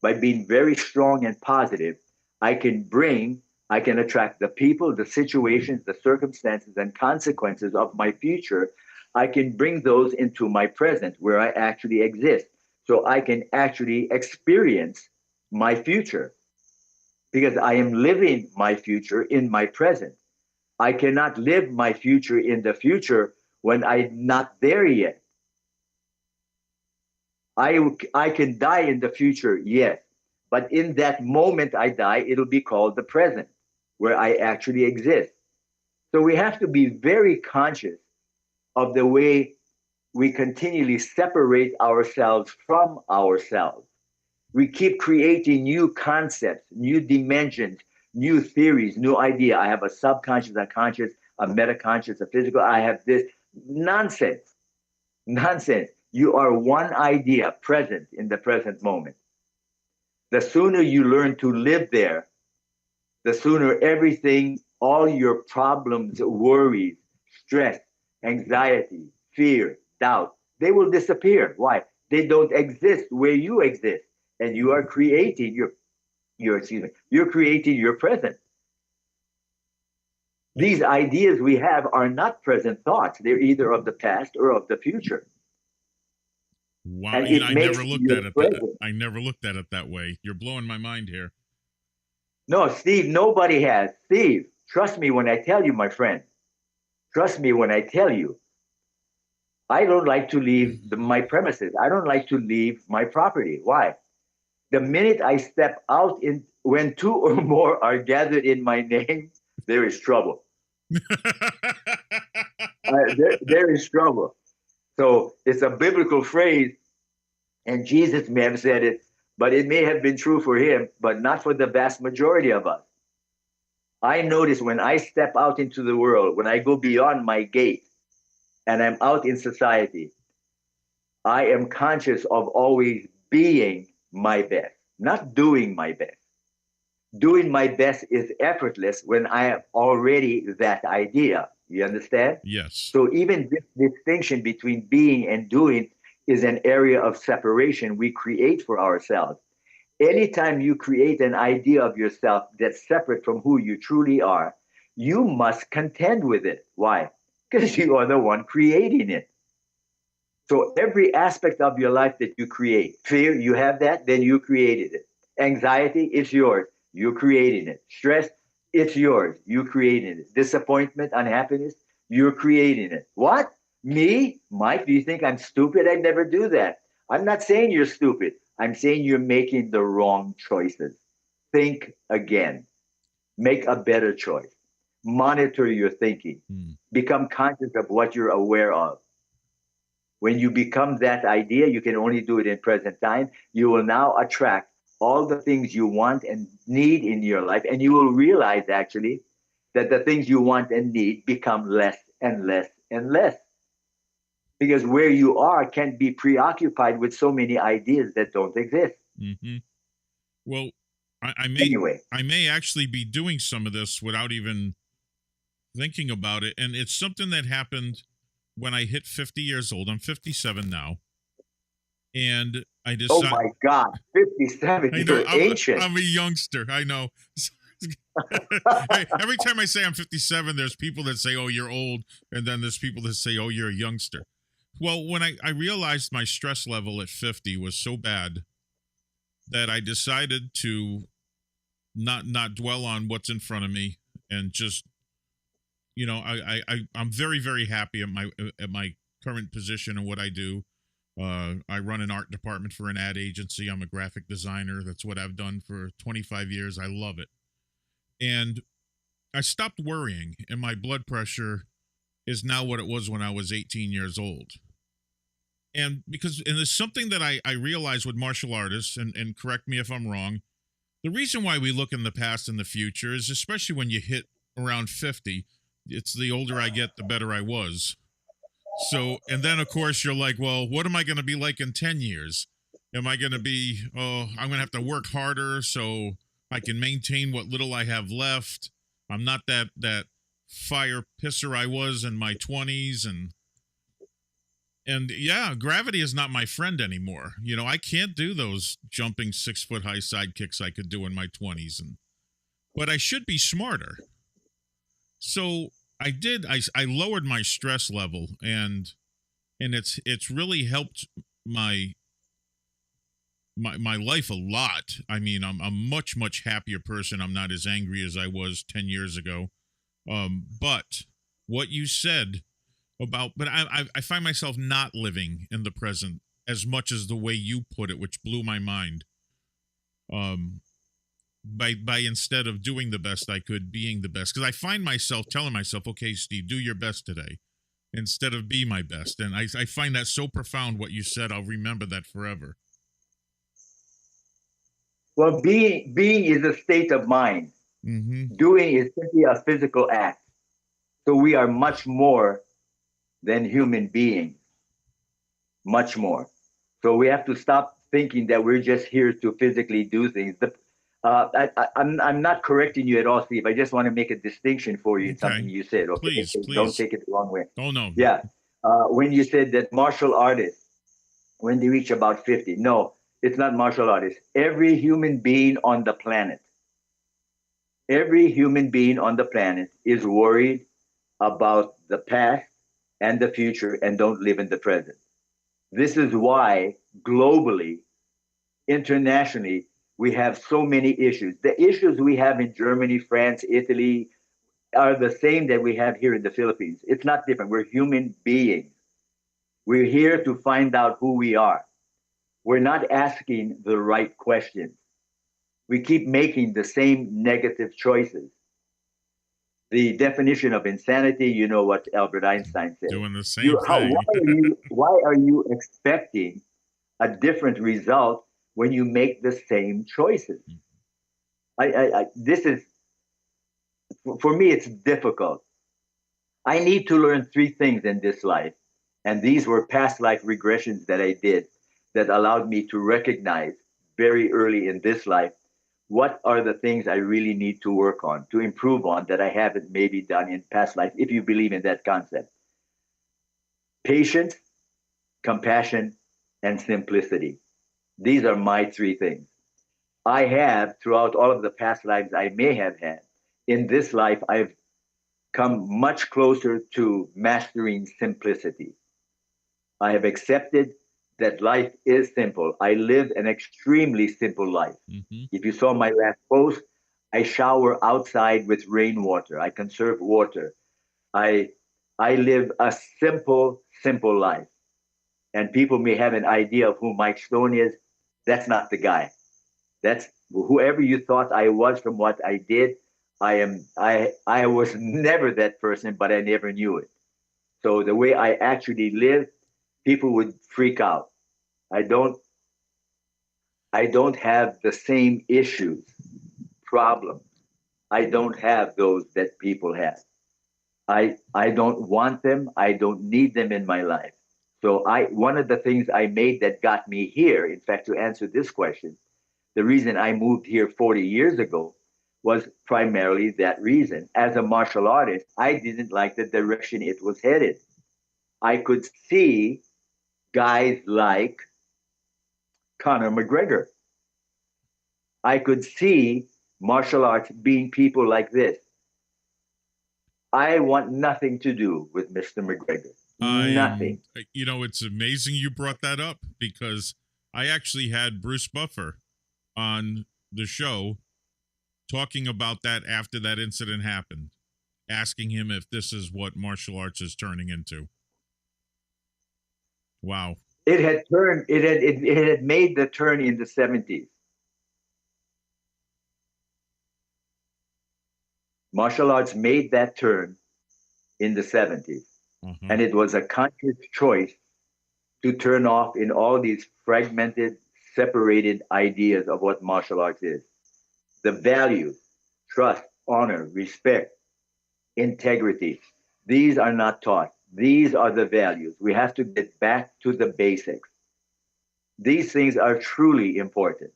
Speaker 4: by being very strong and positive. I can bring, I can attract the people, the situations, the circumstances, and consequences of my future. I can bring those into my present where I actually exist. So I can actually experience my future because I am living my future in my present. I cannot live my future in the future when I'm not there yet. I can die in the future, yes. But in that moment I die, it'll be called the present, where I actually exist. So we have to be very conscious of the way we continually separate ourselves from ourselves. We keep creating new concepts, new dimensions, new theories, new idea. I have a subconscious, a conscious, a metaconscious, a physical. I have this. Nonsense. Nonsense. You are one idea present in the present moment. The sooner you learn to live there, the sooner everything, all your problems, worries, stress, anxiety, fear, doubt, they will disappear. Why? They don't exist where you exist. And you are creating you're creating your present. These ideas we have are not present thoughts. They're either of the past or of the future.
Speaker 3: Wow,
Speaker 4: And
Speaker 3: you know,
Speaker 4: it makes
Speaker 3: I never looked at it that way. You're blowing my mind here.
Speaker 4: No, Steve, nobody has. Steve, trust me when I tell you, my friend. Trust me when I tell you. I don't like to leave my premises. I don't like to leave my property. Why? The minute I step out in, when two or more are gathered in my name, there is trouble. There is trouble. So it's a biblical phrase, and Jesus may have said it, but it may have been true for him, but not for the vast majority of us. I notice when I step out into the world, when I go beyond my gate and I'm out in society, I am conscious of always being my best, not doing my best. Doing my best is effortless when I am already that idea. You understand?
Speaker 3: Yes.
Speaker 4: So even this distinction between being and doing is an area of separation we create for ourselves. Anytime you create an idea of yourself that's separate from who you truly are, you must contend with it. Why? Because you are the one creating it. So every aspect of your life that you create, fear, you have that, then you created it. Anxiety, it's yours. You're creating it. Stress, it's yours. You created it. Disappointment, unhappiness, you're creating it. What? Me? Mike, do you think I'm stupid? I'd never do that. I'm not saying you're stupid. I'm saying you're making the wrong choices. Think again. Make a better choice. Monitor your thinking. Become conscious of what you're aware of. When you become that idea, you can only do it in present time. You will now attract all the things you want and need in your life. And you will realize actually that the things you want and need become less and less and less. Because where you are can be preoccupied with so many ideas that don't exist.
Speaker 3: Mm-hmm. Well, I may actually be doing some of this without even thinking about it. And it's something that happened when I hit 50 years old. I'm 57 now. And I decided,
Speaker 4: oh my God, 57, you're ancient.
Speaker 3: I'm a youngster. I know. Every time I say I'm 57, there's people that say, oh, you're old. And then there's people that say, oh, you're a youngster. Well, when I realized my stress level at 50 was so bad that I decided to not dwell on what's in front of me and just, you know, I'm very, very happy at my current position and what I do. I run an art department for an ad agency. I'm a graphic designer. That's what I've done for 25 years. I love it. And I stopped worrying, and my blood pressure is now what it was when I was 18 years old. And there's something that I realize with martial artists, and correct me if I'm wrong, the reason why we look in the past and the future is, especially when you hit around 50, it's the older I get, the better I was. So, and then of course you're like, well, what am I going to be like in 10 years? Am I going to be, I'm going to have to work harder so I can maintain what little I have left. I'm not that fire pisser I was in my 20s. And yeah, gravity is not my friend anymore. You know, I can't do those jumping 6-foot high side kicks I could do in my 20s. But I should be smarter. So I did. I lowered my stress level, and it's really helped my life a lot. I mean, I'm a much happier person. I'm not as angry as I was 10 years ago. But what you said about, but I find myself not living in the present as much as the way you put it, which blew my mind. By instead of doing the best I could, being the best. Because I find myself telling myself, okay, Steve, do your best today, instead of be my best. And I find that so profound, what you said. I'll remember that forever.
Speaker 4: Well, being is a state of mind. Mm-hmm. Doing is simply a physical act. So we are much more than human beings, much more. So we have to stop thinking that we're just here to physically do things. I'm not correcting you at all, Steve. I just want to make a distinction for you in something
Speaker 3: Okay.
Speaker 4: you said. Okay,
Speaker 3: Please,
Speaker 4: don't
Speaker 3: please.
Speaker 4: take it the wrong way.
Speaker 3: Oh no.
Speaker 4: Yeah, when you said that martial artists, when they reach about 50, no, it's not martial artists. Every human being on the planet is worried about the past and the future and don't live in the present. This is why globally, internationally, we have so many issues. The issues we have in Germany, France, Italy are the same that we have here in the Philippines. It's not different. We're human beings. We're here to find out who we are. We're not asking the right questions. We keep making the same negative choices. The definition of insanity, you know what Albert Einstein said.
Speaker 3: Doing the same thing.
Speaker 4: Why are you expecting a different result when you make the same choices? This is, for me, it's difficult. I need to learn three things in this life. And these were past life regressions that I did that allowed me to recognize very early in this life what are the things I really need to work on, to improve on that I haven't maybe done in past life, if you believe in that concept. Patience, compassion, and simplicity. These are my three things. I have, throughout all of the past lives I may have had, in this life, I've come much closer to mastering simplicity. I have accepted that life is simple. I live an extremely simple life.
Speaker 3: Mm-hmm.
Speaker 4: If you saw my last post, I shower outside with rainwater. I conserve water. I I live a simple life. And people may have an idea of who Mike Stone is. That's not the guy. That's whoever you thought I was from what I did. I was never that person, but I never knew it. So the way I actually live, people would freak out. I don't I don't have the same issues, problems. I don't have those that people have. I don't want them. I don't need them in my life. So I one of the things I made that got me here, in fact, to answer this question, the reason I moved here 40 years ago was primarily that reason. As a martial artist, I didn't like the direction it was headed. I could see guys like Conor McGregor. I could see martial arts being people like this. I want nothing to do with Mr. McGregor. Nothing.
Speaker 3: It's amazing you brought that up because I actually had Bruce Buffer on the show talking about that after that incident happened, asking him if this is what martial arts is turning into. Wow.
Speaker 4: It had turned. It had made the turn in the 70s. Martial arts made that turn in the 70s. And it was a conscious choice to turn off in all these fragmented, separated ideas of what martial arts is. The values, trust, honor, respect, integrity, these are not taught. These are the values. We have to get back to the basics. These things are truly important.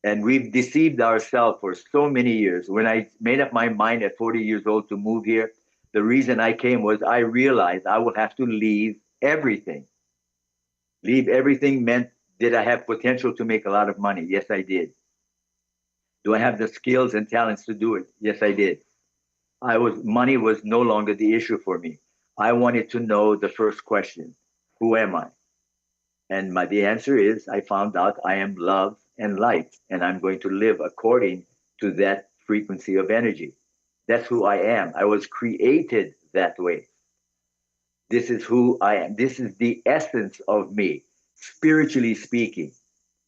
Speaker 4: And we've deceived ourselves for so many years. When I made up my mind at 40 years old to move here, the reason I came was I realized I would have to leave everything. Leave everything meant, did I have potential to make a lot of money? Yes, I did. Do I have the skills and talents to do it? Yes, I did. Money was no longer the issue for me. I wanted to know the first question, who am I? And the answer is I found out I am love and light, and I'm going to live according to that frequency of energy. That's who I am. I was created that way. This is who I am. This is the essence of me. Spiritually speaking,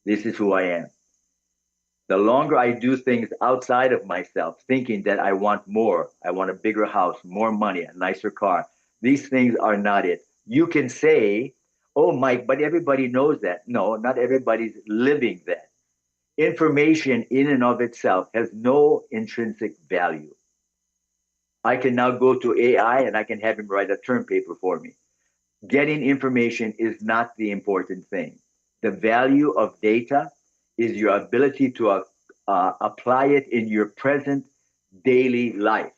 Speaker 4: this is who I am. The longer I do things outside of myself, thinking that I want more, I want a bigger house, more money, a nicer car, these things are not it. You can say, oh, Mike, but everybody knows that. No, not everybody's living that. Information in and of itself has no intrinsic value. I can now go to AI and I can have him write a term paper for me. Getting information is not the important thing. The value of data is your ability to apply it in your present daily life.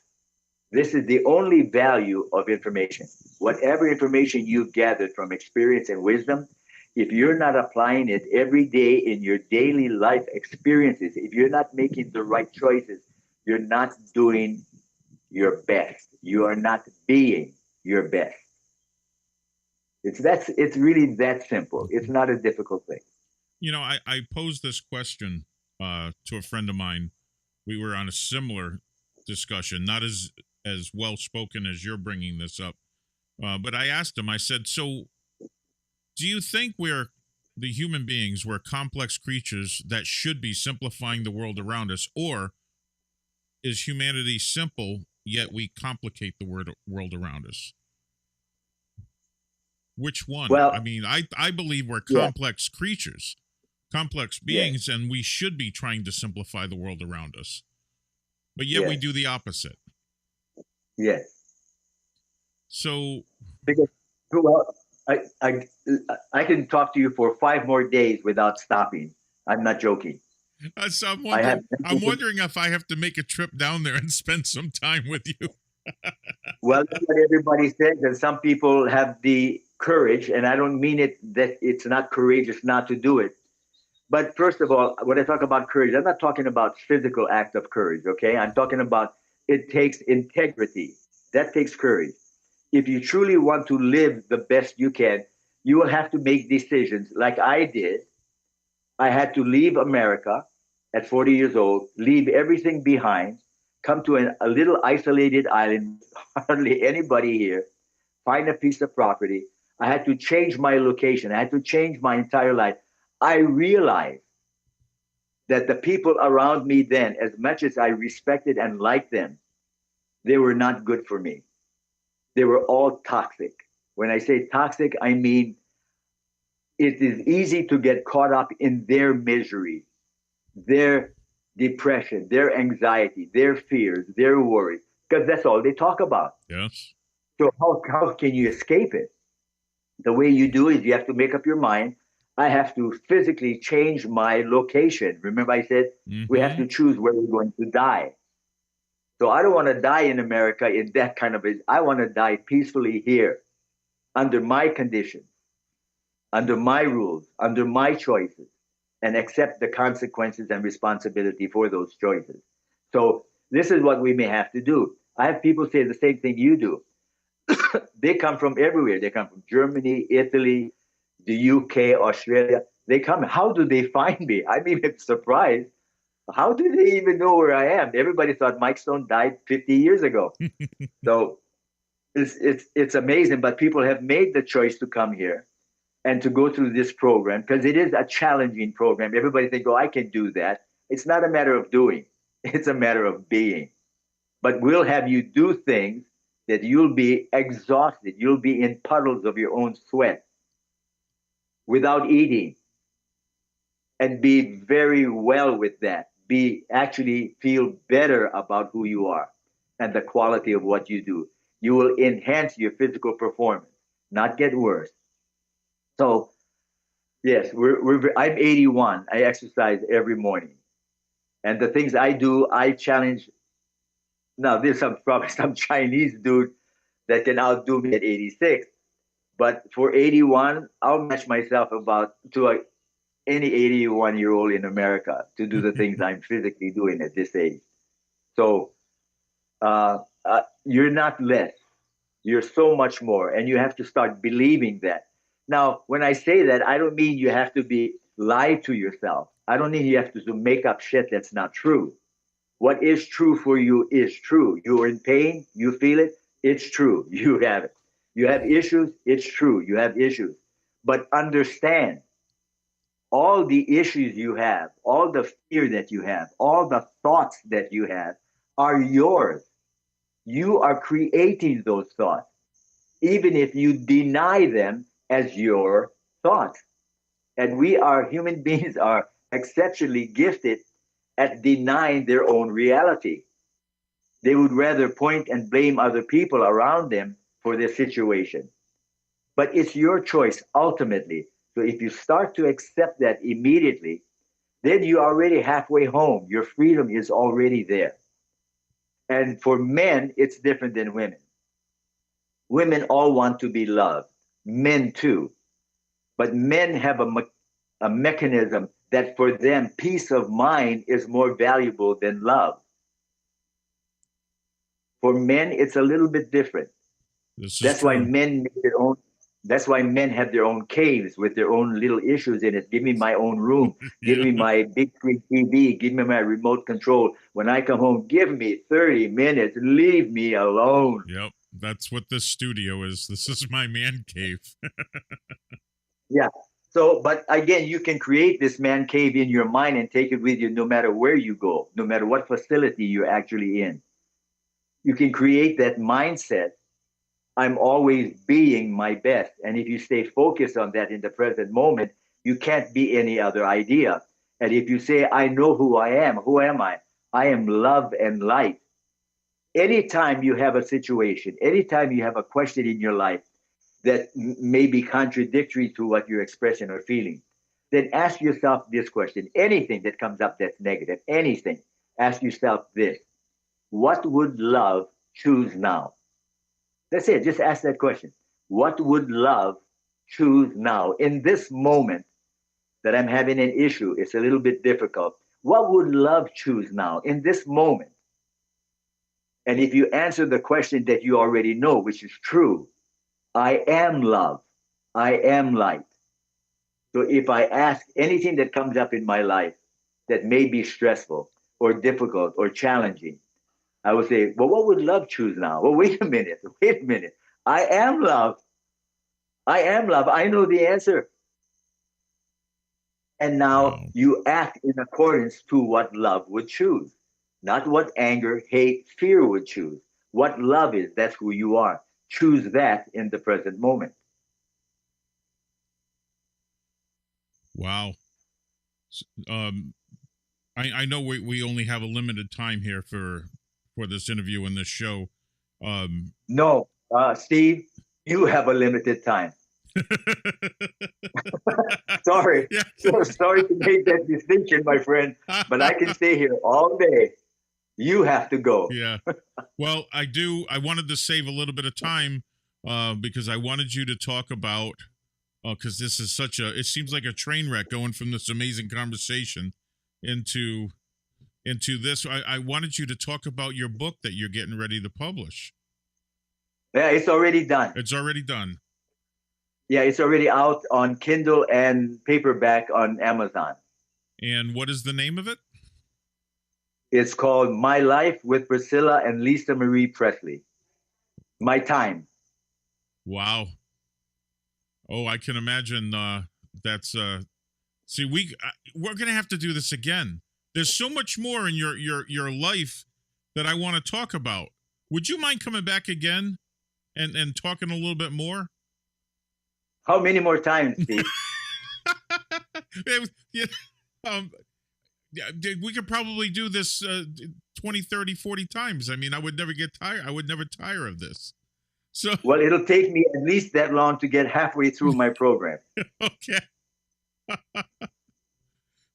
Speaker 4: This is the only value of information. Whatever information you've gathered from experience and wisdom, if you're not applying it every day in your daily life experiences, if you're not making the right choices, you're not doing your best. You are not being your best. It's really that simple. It's not a difficult thing.
Speaker 3: You know, I posed this question to a friend of mine. We were on a similar discussion, not as well spoken as you're bringing this up, but I asked him. I said, "So, do you think the human beings, we're complex creatures that should be simplifying the world around us, or is humanity simple yet we complicate the world around us?" Which one?
Speaker 4: Well,
Speaker 3: I mean, I believe we're
Speaker 4: yeah,
Speaker 3: complex creatures, complex
Speaker 4: yeah,
Speaker 3: beings, and we should be trying to simplify the world around us. But yet we
Speaker 4: yes,
Speaker 3: do the opposite.
Speaker 4: yes.
Speaker 3: So,
Speaker 4: Because well, I I I can talk to you for 5 more days without stopping. I'm not joking.
Speaker 3: so
Speaker 4: I have
Speaker 3: I'm wondering if I have to make a trip down there and spend some time with you.
Speaker 4: well, that's what everybody says, and some people have the courage, and I don't mean it that it's not courageous not to do it. But first of all, when I talk about courage, I'm not talking about physical act of courage, okay? I'm talking about it takes integrity. That takes courage. If you truly want to live the best you can, you will have to make decisions like I did. I had to leave America at 40 years old, leave everything behind, come to a little isolated island, hardly anybody here, find a piece of property. I had to change my location. I had to change my entire life. I realized that the people around me then, as much as I respected and liked them, they were not good for me. They were all toxic. When I say toxic, I mean it is easy to get caught up in their misery, their depression, their anxiety, their fears, their worries, because that's all they talk about.
Speaker 3: Yes.
Speaker 4: So how can you escape it? The way you do is you have to make up your mind. I have to physically change my location. Remember, I said we have
Speaker 3: Mm-hmm.
Speaker 4: to choose where we're going to die. So I don't want to die in America in that kind of a, I want to die peacefully here under my conditions, under my rules, under my choices, and accept the consequences and responsibility for those choices. So this is what we may have to do. I have people say the same thing you do. They come from everywhere. They come from Germany, Italy, the UK, Australia. They come. How do they find me? I'm even surprised. How do they even know where I am? Everybody thought Mike Stone died 50 years ago. So it's amazing. But people have made the choice to come here and to go through this program because it is a challenging program. Everybody think, oh, I can do that. It's not a matter of doing. It's a matter of being. But we'll have you do things that you'll be exhausted. You'll be in puddles of your own sweat without eating and be very well with that. Be actually feel better about who you are and the quality of what you do. You will enhance your physical performance, not get worse. So yes, I'm 81. I exercise every morning, and the things I do, I challenge. Now there's some probably some Chinese dude that can outdo me at 86, but for 81, I'll match myself about to any 81-year-old in America to do the things I'm physically doing at this age. So you're not less. You're so much more, and you have to start believing that. Now, when I say that, I don't mean you have to be lie to yourself. I don't mean you have to make up shit that's not true. What is true for you is true. You're in pain, you feel it, it's true. You have it. You have issues, it's true. You have issues. But understand all the issues you have, all the fear that you have, all the thoughts that you have are yours. You are creating those thoughts, even if you deny them as your thoughts. And we are human beings are exceptionally gifted at denying their own reality. They would rather point and blame other people around them for their situation. But it's your choice ultimately. So if you start to accept that immediately, then you're already halfway home. Your freedom is already there. And for men, it's different than women. Women all want to be loved, men too. But men have a mechanism that for them, peace of mind is more valuable than love. For men, it's a little bit different. That's why men make their own. That's why men have their own caves with their own little issues in it. Give me my own room. Give me my big screen TV. Give me my remote control. When I come home, give me 30 minutes. Leave me alone.
Speaker 3: Yep. That's what this studio is. This is my man cave.
Speaker 4: Yeah. So, but again, you can create this man cave in your mind and take it with you no matter where you go, no matter what facility you're actually in. You can create that mindset. I'm always being my best. And if you stay focused on that in the present moment, you can't be any other idea. And if you say, I know who am I? I am love and light. Anytime you have a situation, anytime you have a question in your life that may be contradictory to what you're expressing or feeling, then ask yourself this question. Anything that comes up that's negative, anything, ask yourself this. What would love choose now? That's it. Just ask that question. What would love choose now? In this moment that I'm having an issue, it's a little bit difficult. What would love choose now in this moment? And if you answer the question that you already know, which is true, I am love, I am light. So if I ask anything that comes up in my life that may be stressful or difficult or challenging, I would say, well, what would love choose now? Well, wait a minute. I am love. I am love. I know the answer. And now you act in accordance to what love would choose, not what anger, hate, fear would choose. What love is, that's who you are. Choose that in the present moment.
Speaker 3: Wow. I know we only have a limited time here for this interview and this show.
Speaker 4: No, Steve, you have a limited time. Sorry.
Speaker 3: Yeah.
Speaker 4: Sorry to make that distinction, my friend, but I can stay here all day. You have to go.
Speaker 3: Yeah. Well, I wanted to save a little bit of time because I wanted you to talk about, because this is it seems like a train wreck going from this amazing conversation into this. I wanted you to talk about your book that you're getting ready to publish.
Speaker 4: Yeah, it's already done.
Speaker 3: It's already done.
Speaker 4: Yeah, it's already out on Kindle and paperback on Amazon.
Speaker 3: And what is the name of it?
Speaker 4: It's called My Life with Priscilla and Lisa Marie Presley. My Time.
Speaker 3: Wow. Oh, I can imagine that's see, we're going to have to do this again. There's so much more in your life that I want to talk about. Would you mind coming back again and talking a little bit more?
Speaker 4: How many more times, Steve?
Speaker 3: We could probably do this 20, 30, 40 times. I mean, I would never get tired. I would never tire of this. So,
Speaker 4: well, it'll take me at least that long to get halfway through my program.
Speaker 3: Okay.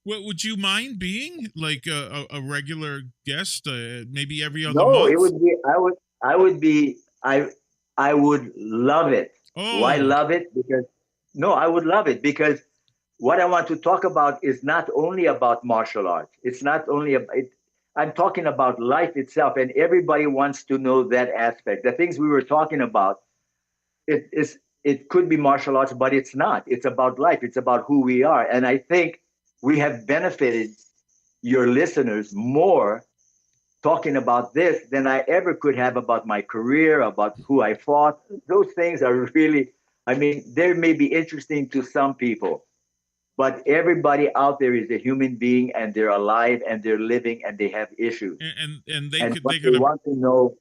Speaker 3: What would you mind being like a regular guest, maybe every other month?
Speaker 4: No, it would be. I would love it.
Speaker 3: Oh.
Speaker 4: Why love it? Because I would love it because what I want to talk about is not only about martial arts. It's not only about it. I'm talking about life itself, and everybody wants to know that aspect. The things we were talking about, it could be martial arts, but it's not. It's about life. It's about who we are. And I think we have benefited your listeners more talking about this than I ever could have about my career, about who I fought. Those things are really, I mean, they may be interesting to some people, but everybody out there is a human being and they're alive and they're living and they have issues.
Speaker 3: And they
Speaker 4: want to know.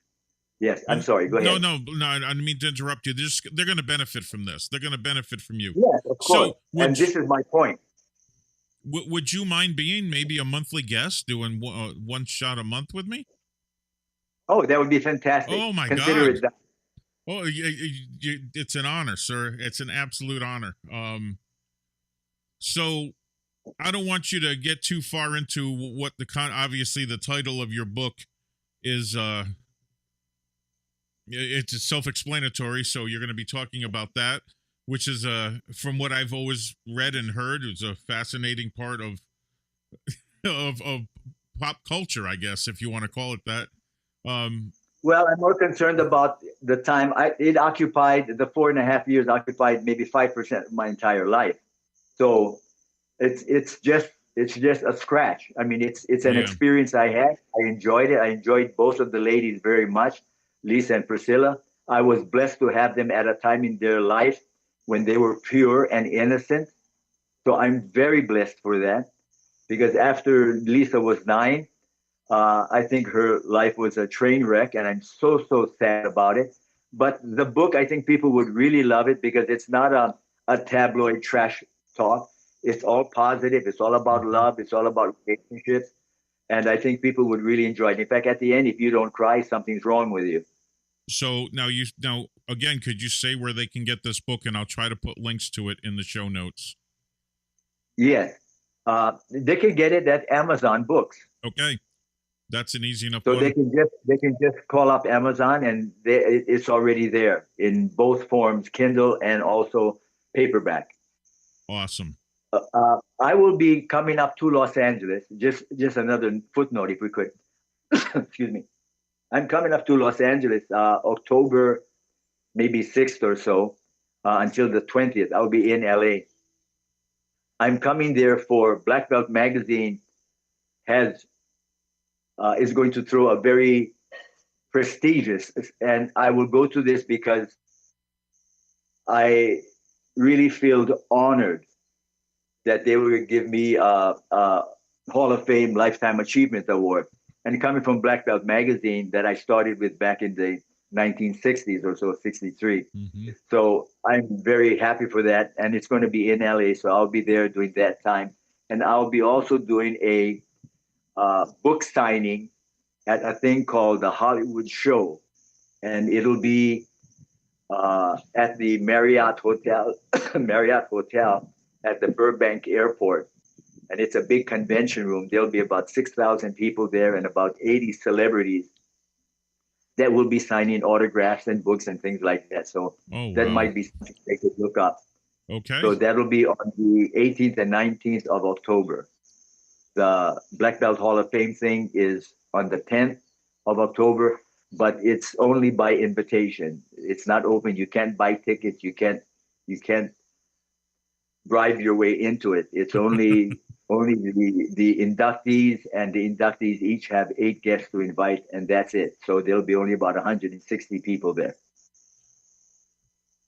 Speaker 4: Yes, I'm sorry. Go ahead.
Speaker 3: No. I didn't mean to interrupt you. They're going to benefit from this. They're going to benefit from you.
Speaker 4: Yes, of course. And this is my point.
Speaker 3: Would you mind being maybe a monthly guest, doing one shot a month with me?
Speaker 4: Oh, that would be fantastic.
Speaker 3: Oh my
Speaker 4: Consider
Speaker 3: God.
Speaker 4: it done.
Speaker 3: Oh, it's an honor, sir. It's an absolute honor. So I don't want you to get too far into what obviously the title of your book is. It's self-explanatory. So you're going to be talking about that, which is from what I've always read and heard, it's a fascinating part of of pop culture, I guess, if you want to call it that.
Speaker 4: Well, I'm more concerned about the time. It occupied the 4.5 years occupied maybe 5% of my entire life. So it's just a scratch. I mean, it's an
Speaker 3: Yeah.
Speaker 4: experience I had. I enjoyed it. I enjoyed both of the ladies very much, Lisa and Priscilla. I was blessed to have them at a time in their life when they were pure and innocent. So I'm very blessed for that because after Lisa was 9, I think her life was a train wreck, and I'm so sad about it. But the book, I think people would really love it because it's not a tabloid trash talk. It's all positive. It's all about
Speaker 3: Mhm.
Speaker 4: love. It's all about relationships. And I think people would really enjoy it. In fact, at the end, if you don't cry, something's wrong with you.
Speaker 3: So now again, could you say where they can get this book, and I'll try to put links to it in the show notes.
Speaker 4: Yes. They can get it at Amazon Books.
Speaker 3: Okay, that's an easy enough
Speaker 4: So
Speaker 3: one.
Speaker 4: they can just call up Amazon, and it's already there in both forms, Kindle and also paperback.
Speaker 3: Awesome.
Speaker 4: I will be coming up to Los Angeles. Just another footnote, if we could. Excuse me. I'm coming up to Los Angeles October maybe 6th or so until the 20th. I'll be in LA. I'm coming there for Black Belt Magazine has is going to throw a very prestigious, and I will go to this because I really feel honored that they will give me a Hall of Fame Lifetime Achievement Award. And coming from Black Belt Magazine that I started with back in the 1960s or so, 63.
Speaker 3: Mm-hmm.
Speaker 4: So I'm very happy for that. And it's going to be in LA. So I'll be there during that time. And I'll be also doing a book signing at a thing called the Hollywood Show. And it'll be at the Marriott Hotel, Marriott Hotel at the Burbank Airport. And it's a big convention room. There'll be about 6,000 people there and about 80 celebrities that will be signing autographs and books and things like that. So that
Speaker 3: wow.
Speaker 4: might be something they could look up.
Speaker 3: Okay.
Speaker 4: So that'll be on the 18th and 19th of October. The Black Belt Hall of Fame thing is on the 10th of October, but it's only by invitation. It's not open. You can't buy tickets. You can't bribe your way into it. It's only the inductees, and the inductees each have 8 guests to invite, and that's it. So there'll be only about 160 people there.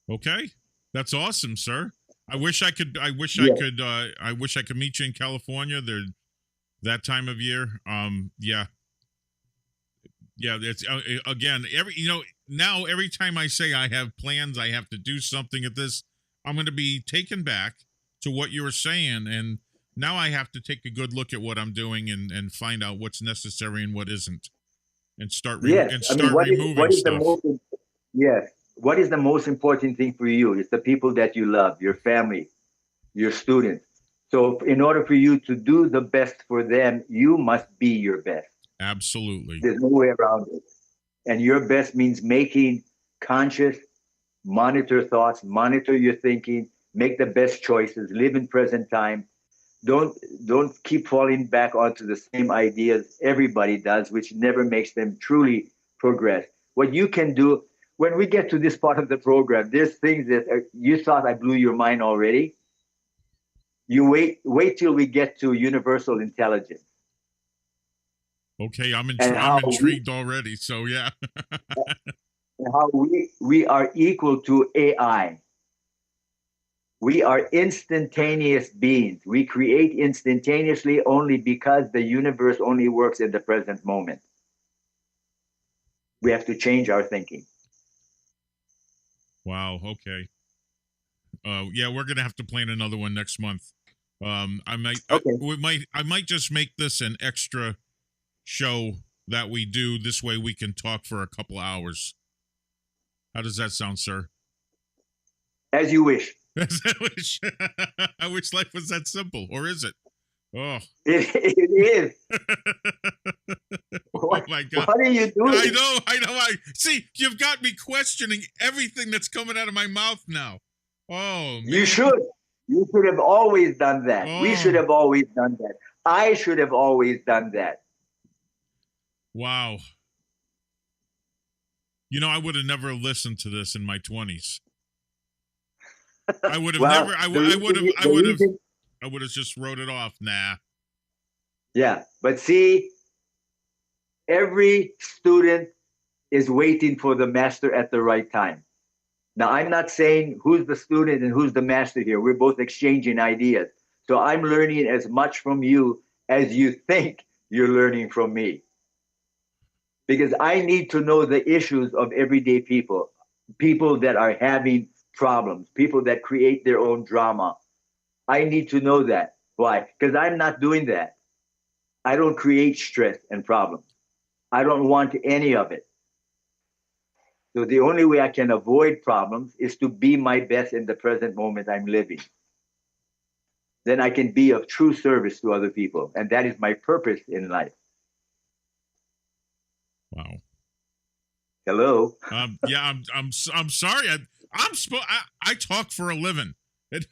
Speaker 3: Okay, that's awesome, sir. I wish I could. I wish
Speaker 4: Yeah.
Speaker 3: I could. I wish I could meet you in California. There, that time of year. Yeah. It's again now every time I say I have plans, I have to do something at this. I'm going to be taken back to what you were saying, and now I have to take a good look at what I'm doing and find out what's necessary and what isn't, and start
Speaker 4: Yes. I mean,
Speaker 3: removing
Speaker 4: what is the
Speaker 3: stuff.
Speaker 4: most yes? What is the most important thing for you? It's the people that you love, your family, your students. So in order for you to do the best for them, you must be your best.
Speaker 3: Absolutely.
Speaker 4: There's no way around it. And your best means making conscious, monitor thoughts, monitor your thinking, make the best choices, live in present time. Don't keep falling back onto the same ideas everybody does, which never makes them truly progress. What you can do when we get to this part of the program, there's things that you thought I blew your mind already. You wait till we get to universal intelligence
Speaker 3: Okay, I'm
Speaker 4: and
Speaker 3: I'm intrigued already. So yeah.
Speaker 4: how we are equal to AI. We are instantaneous beings. We create instantaneously only because the universe only works in the present moment. We have to change our thinking.
Speaker 3: Wow. Okay. Yeah, we're gonna have to plan another one next month. I might.
Speaker 4: Okay.
Speaker 3: I might just make this an extra show that we do. This way we can talk for a couple hours. How does that sound, sir?
Speaker 4: As you wish.
Speaker 3: I wish life was that simple, or is it? Oh,
Speaker 4: It is.
Speaker 3: Oh my God!
Speaker 4: What are you doing?
Speaker 3: I know. I see. You've got me questioning everything that's coming out of my mouth now. Oh, man.
Speaker 4: You should. You should have always done that.
Speaker 3: Oh.
Speaker 4: We should have always done that. I should have always done that.
Speaker 3: Wow. You know, I would have never listened to this in my 20s. I would have
Speaker 4: Well,
Speaker 3: never. I would have just wrote it off. Nah.
Speaker 4: Yeah, but see, every student is waiting for the master at the right time. Now, I'm not saying who's the student and who's the master here. We're both exchanging ideas. So I'm learning as much from you as you think you're learning from me. Because I need to know the issues of everyday people, people that are having problems, people that create their own drama. I need to know that. Why? Because I'm not doing that. I don't create stress and problems. I don't want any of it. So the only way I can avoid problems is to be my best in the present moment I'm living. Then I can be of true service to other people. And that is my purpose in life.
Speaker 3: Wow.
Speaker 4: Hello.
Speaker 3: Yeah, I'm sorry. I talk for a living. And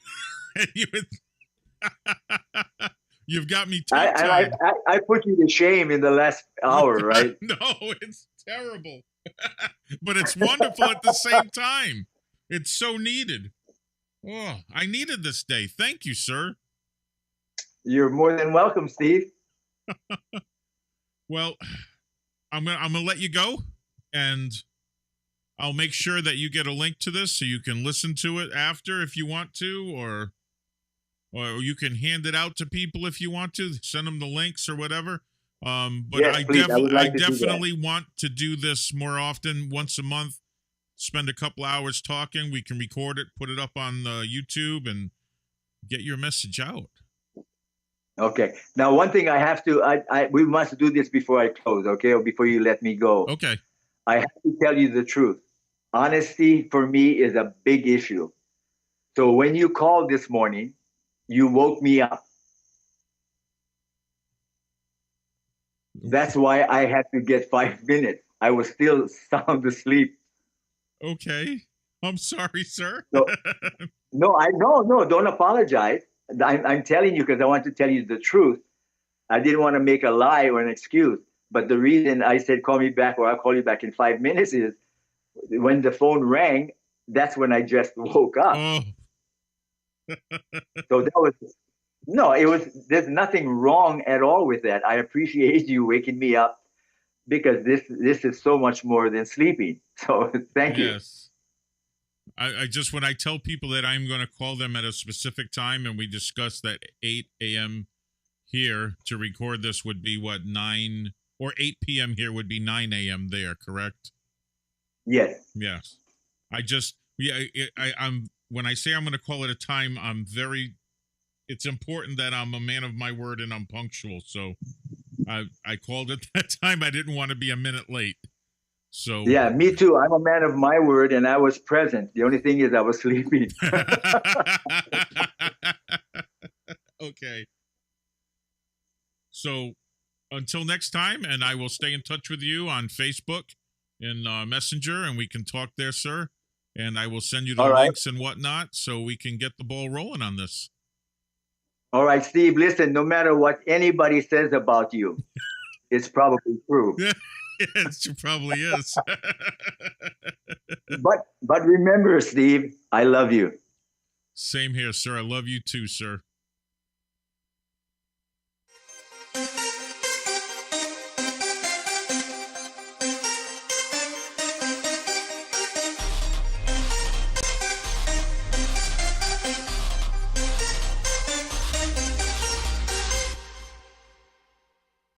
Speaker 3: you've got me tongue-tied.
Speaker 4: I put you to shame in the last hour, right?
Speaker 3: No, it's terrible. But it's wonderful at the same time. It's so needed. Oh, I needed this day. Thank you, sir.
Speaker 4: You're more than welcome, Steve.
Speaker 3: Well, I'm gonna let you go, and I'll make sure that you get a link to this so you can listen to it after if you want to, or you can hand it out to people if you want to. Send them the links or whatever. But
Speaker 4: yes,
Speaker 3: I definitely want to do this more often, once a month. Spend a couple hours talking. We can record it, put it up on YouTube, and get your message out.
Speaker 4: Okay. Now, one thing I have to, we must do this before I close, okay, or before you let me go.
Speaker 3: Okay.
Speaker 4: I have to tell you the truth. Honesty for me is a big issue. So when you called this morning, you woke me up. That's why I had to get 5 minutes. I was still sound asleep.
Speaker 3: Okay. I'm sorry, sir.
Speaker 4: No, don't apologize. I'm telling you because I want to tell you the truth. I didn't want to make a lie or an excuse. But the reason I said call me back or I'll call you back in 5 minutes is when the phone rang, that's when I just woke up.
Speaker 3: Oh.
Speaker 4: So that was, there's nothing wrong at all with that. I appreciate you waking me up because this is so much more than sleeping. So thank you.
Speaker 3: Yes. I just, when I tell people that I'm going to call them at a specific time and we discuss that 8 a.m. here to record this would be what, 9 or 8 p.m. here would be 9 a.m. there, correct?
Speaker 4: Yes.
Speaker 3: Yes. I'm when I say I'm going to call it a time, it's important that I'm a man of my word and I'm punctual. So I called it that time. I didn't want to be a minute late. So
Speaker 4: yeah, me too. I'm a man of my word and I was present. The only thing is I was sleeping.
Speaker 3: Okay. So until next time, and I will stay in touch with you on Facebook and Messenger, and we can talk there, sir. And I will send you the links and whatnot so we can get the ball rolling on this.
Speaker 4: All right, Steve, listen, no matter what anybody says about you, it's probably true.
Speaker 3: Yes, it probably is.
Speaker 4: But remember, Steve, I love you.
Speaker 3: Same here, sir. I love you too, sir.